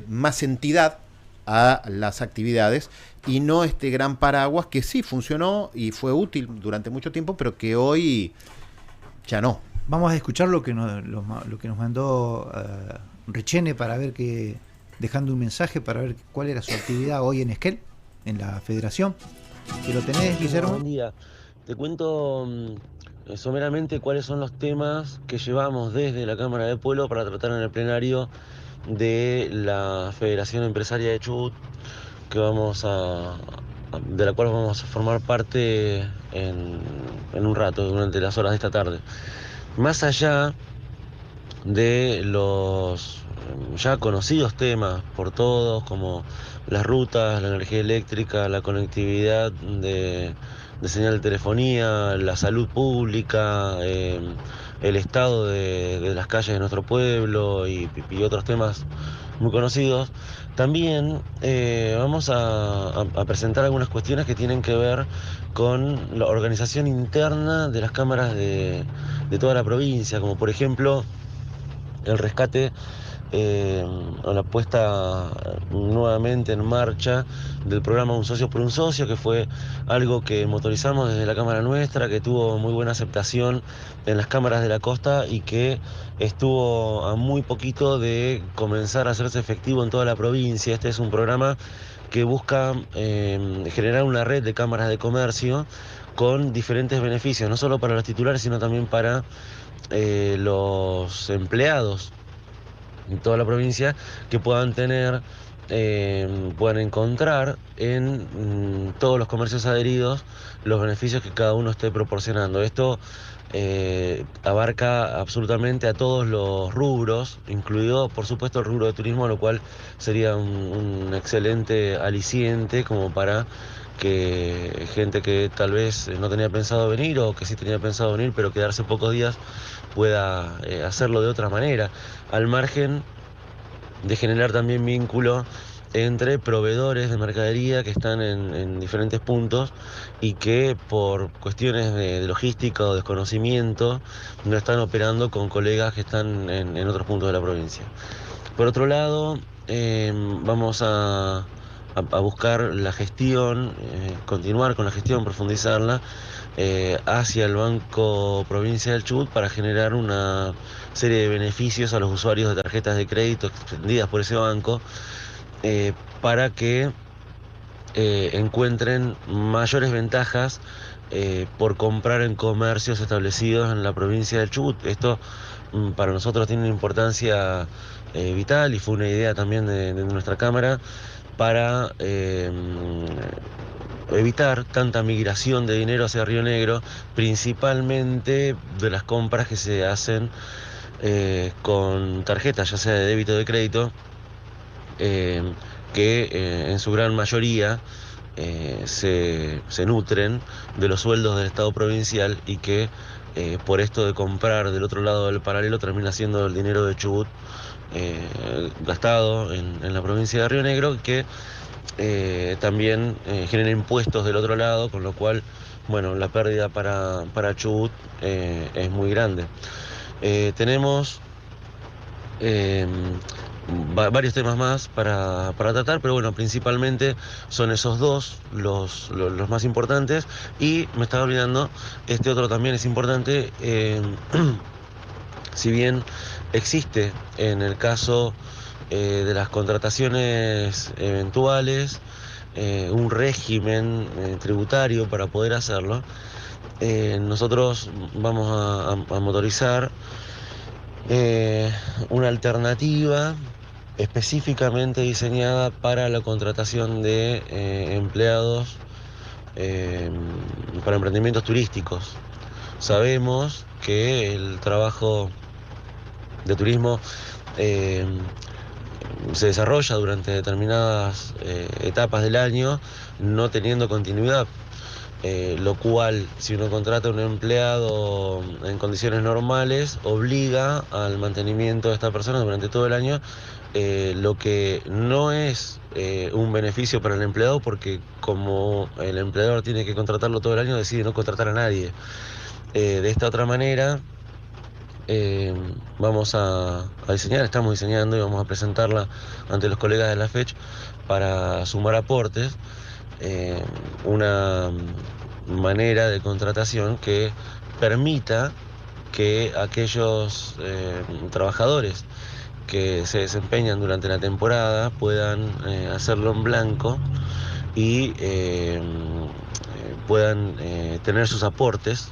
más entidad a las actividades y no este gran paraguas que sí funcionó y fue útil durante mucho tiempo, pero que hoy ya no. Vamos a escuchar lo que nos mandó Rechene para ver dejando un mensaje para ver cuál era su actividad hoy en Esquel, en la federación. ¿Que lo tenés, Guillermo? Buen día. Te cuento someramente cuáles son los temas que llevamos desde la Cámara de Pueblo para tratar en el plenario de la Federación Empresaria de Chubut, de la cual vamos a formar parte en un rato, durante las horas de esta tarde. Más allá de los ya conocidos temas por todos, como las rutas, la energía eléctrica, la conectividad de señal de telefonía, la salud pública, el estado de las calles de nuestro pueblo y otros temas muy conocidos, también vamos a presentar algunas cuestiones que tienen que ver con la organización interna de las cámaras de toda la provincia, como por ejemplo el rescate o la puesta nuevamente en marcha del programa Un Socio por un Socio, que fue algo que motorizamos desde la Cámara nuestra, que tuvo muy buena aceptación en las cámaras de la costa y que estuvo a muy poquito de comenzar a hacerse efectivo en toda la provincia. Este es un programa que busca generar una red de cámaras de comercio con diferentes beneficios, no solo para los titulares, sino también para los empleados en toda la provincia, que puedan encontrar en todos los comercios adheridos los beneficios que cada uno esté proporcionando. Esto abarca absolutamente a todos los rubros, incluido por supuesto el rubro de turismo, lo cual sería un excelente aliciente como para que gente que tal vez no tenía pensado venir o que sí tenía pensado venir pero quedarse pocos días pueda hacerlo de otra manera, al margen de generar también vínculo entre proveedores de mercadería que están en diferentes puntos y que por cuestiones de logística o desconocimiento no están operando con colegas que están en otros puntos de la provincia. Por otro lado, vamos a a buscar la gestión, continuar con la gestión, profundizarla hacia el Banco Provincia del Chubut para generar una serie de beneficios a los usuarios de tarjetas de crédito extendidas por ese banco para que encuentren mayores ventajas por comprar en comercios establecidos en la provincia del Chubut. Esto para nosotros tiene una importancia vital y fue una idea también de nuestra Cámara para evitar tanta migración de dinero hacia Río Negro, principalmente de las compras que se hacen con tarjetas, ya sea de débito o de crédito, que en su gran mayoría se nutren de los sueldos del Estado provincial y que por esto de comprar del otro lado del paralelo termina siendo el dinero de Chubut gastado en la provincia de Río Negro, que también genera impuestos del otro lado, con lo cual, bueno, la pérdida para Chubut es muy grande. Tenemos varios temas más para tratar, pero bueno, principalmente son esos dos los más importantes, y me estaba olvidando, este otro también es importante. Si bien existe en el caso de las contrataciones eventuales un régimen tributario para poder hacerlo, nosotros vamos a motorizar una alternativa específicamente diseñada para la contratación de empleados para emprendimientos turísticos. Sabemos que el trabajo de turismo se desarrolla durante determinadas etapas del año, no teniendo continuidad, lo cual, si uno contrata a un empleado en condiciones normales, obliga al mantenimiento de esta persona durante todo el año, lo que no es un beneficio para el empleado, porque como el empleador tiene que contratarlo todo el año, decide no contratar a nadie. De esta otra manera, vamos a diseñar, estamos diseñando y vamos a presentarla ante los colegas de la FECH para sumar aportes, una manera de contratación que permita que aquellos trabajadores que se desempeñan durante la temporada puedan hacerlo en blanco y puedan tener sus aportes,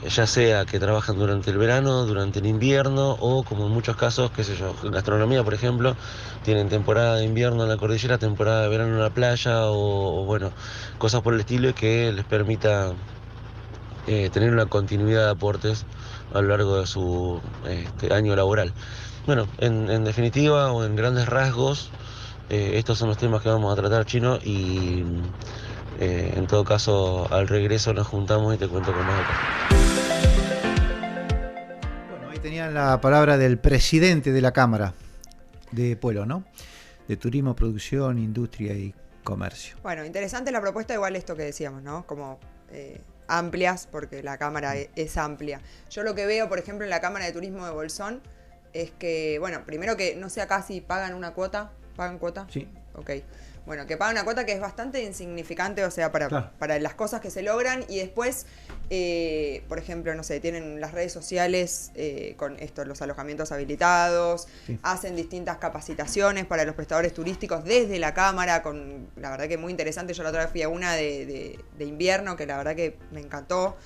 ya sea que trabajan durante el verano, durante el invierno, o como en muchos casos, qué sé yo, gastronomía, por ejemplo, tienen temporada de invierno en la cordillera, temporada de verano en la playa, o bueno, cosas por el estilo que les permita tener una continuidad de aportes a lo largo de su año laboral. Bueno, en definitiva, o en grandes rasgos, estos son los temas que vamos a tratar, Chino, y en todo caso, al regreso nos juntamos y te cuento con más detalle. Bueno, ahí tenían la palabra del presidente de la Cámara de Pueblo, ¿no? De Turismo, Producción, Industria y Comercio. Bueno, interesante la propuesta, igual esto que decíamos, ¿no? Como amplias, porque la Cámara es amplia. Yo lo que veo, por ejemplo, en la Cámara de Turismo de Bolsón, es que, bueno, primero que no sé acá si pagan una cuota. ¿Pagan cuota? Sí. Ok. Bueno, que pagan una cuota que es bastante insignificante, o sea, para las cosas que se logran, y después, por ejemplo, no sé, tienen las redes sociales con esto, los alojamientos habilitados, sí. Hacen distintas capacitaciones para los prestadores turísticos desde la Cámara, con la verdad que muy interesante. Yo la otra vez fui a una de invierno, que la verdad que me encantó.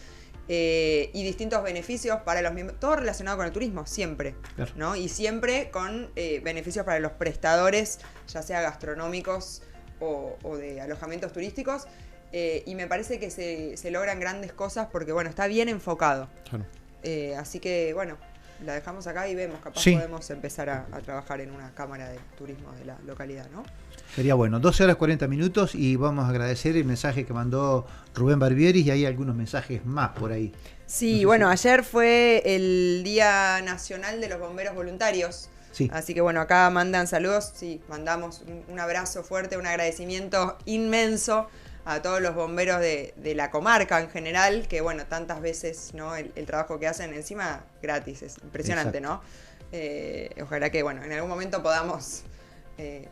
Y distintos beneficios para los miembros, todo relacionado con el turismo, siempre, claro, ¿no? Y siempre con beneficios para los prestadores, ya sea gastronómicos o de alojamientos turísticos, y me parece que se logran grandes cosas porque, bueno, está bien enfocado. Claro. Así que, bueno, la dejamos acá y vemos, capaz sí podemos empezar a trabajar en una cámara de turismo de la localidad, ¿no? Sería bueno. 12 horas 40 minutos y vamos a agradecer el mensaje que mandó Rubén Barbieris, y hay algunos mensajes más por ahí. Sí, no sé, bueno, ayer fue el Día Nacional de los Bomberos Voluntarios. Sí. Así que bueno, acá mandan saludos, sí, mandamos un abrazo fuerte, un agradecimiento inmenso a todos los bomberos de la comarca en general, que bueno, tantas veces, ¿no? El trabajo que hacen encima gratis, es impresionante. Exacto. ¿No? Ojalá que bueno, en algún momento podamos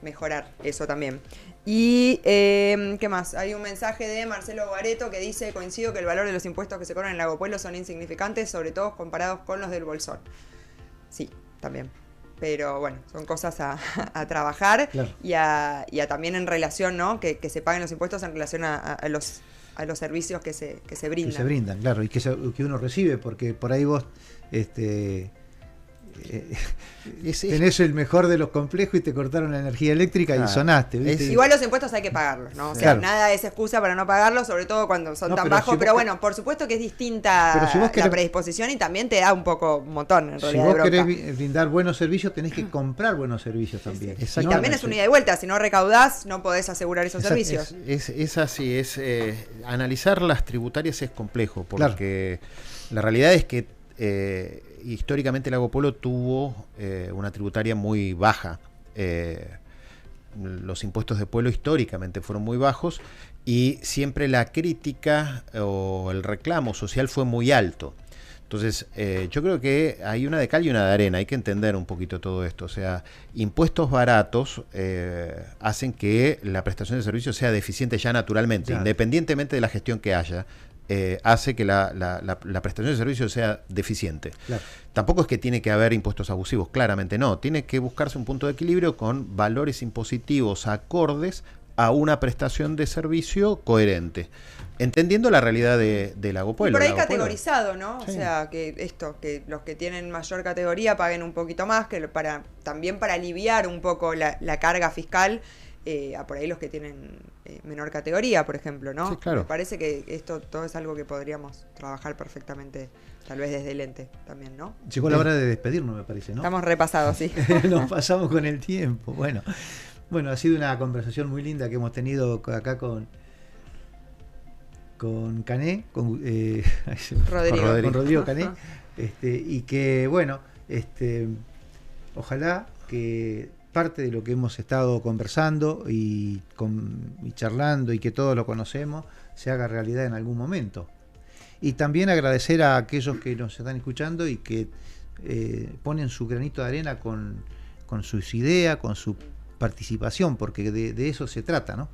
mejorar eso también. Y, ¿qué más? Hay un mensaje de Marcelo Guareto que dice: coincido que el valor de los impuestos que se cobran en Lago Puelo son insignificantes, sobre todo comparados con los del Bolsón. Sí, también. Pero bueno, son cosas a trabajar, claro. y a también en relación, ¿no? Que se paguen los impuestos en relación a los servicios que se brindan. Que se brindan, claro, y que uno recibe, porque por ahí vos tenés el mejor de los complejos y te cortaron la energía eléctrica y sonaste, ¿viste? Igual los impuestos hay que pagarlos, ¿no? O sea, claro, nada es excusa para no pagarlos, sobre todo cuando son tan bajos, pero bueno, por supuesto que es distinta la predisposición y también te da un poco un montón, en realidad. Si vos querés brindar buenos servicios, tenés que comprar buenos servicios también. Sí. Y también es una ida y vuelta, si no recaudás, no podés asegurar esos servicios. Es así, analizar las tributarias es complejo, porque la realidad es que históricamente Lago Puelo tuvo una tributaria muy baja. Los impuestos de pueblo históricamente fueron muy bajos y siempre la crítica o el reclamo social fue muy alto. Entonces, yo creo que hay una de cal y una de arena, hay que entender un poquito todo esto. O sea, impuestos baratos hacen que la prestación de servicios sea deficiente ya naturalmente, claro, independientemente de la gestión que haya. Hace que la prestación de servicios sea deficiente. Claro. Tampoco es que tiene que haber impuestos abusivos, claramente no. Tiene que buscarse un punto de equilibrio con valores impositivos acordes a una prestación de servicio coherente, entendiendo la realidad de Lago Puelo. Y por ahí categorizado, ¿no? Sí. O sea, que los que tienen mayor categoría paguen un poquito más, que también para aliviar un poco la carga fiscal. A por ahí los que tienen menor categoría, por ejemplo, ¿no? Sí, claro. Me parece que esto todo es algo que podríamos trabajar perfectamente, tal vez desde el ente también, ¿no? Llegó la hora de despedirnos, me parece, ¿no? Estamos repasados, sí. Nos pasamos con el tiempo. Bueno, ha sido una conversación muy linda que hemos tenido acá con Cané, con Rodrigo Cané, y que, bueno, ojalá que parte de lo que hemos estado conversando y charlando y que todos lo conocemos se haga realidad en algún momento. Y también agradecer a aquellos que nos están escuchando y que ponen su granito de arena con sus ideas, con su participación, porque de eso se trata, ¿no?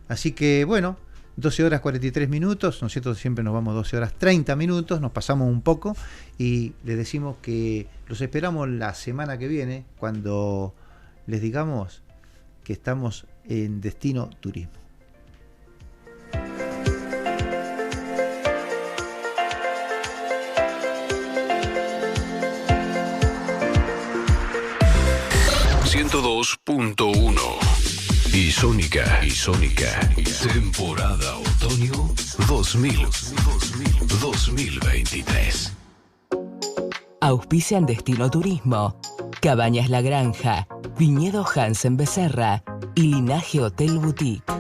Así que bueno, 12 horas 43 minutos, nosotros siempre nos vamos 12 horas 30 minutos, nos pasamos un poco y les decimos que los esperamos la semana que viene cuando les digamos que estamos en Destino Turismo. ...102.1... Y Sónica. Temporada otoño 2023. Auspician Destino Turismo, Cabañas La Granja, Viñedo Hansen Becerra y Linaje Hotel Boutique.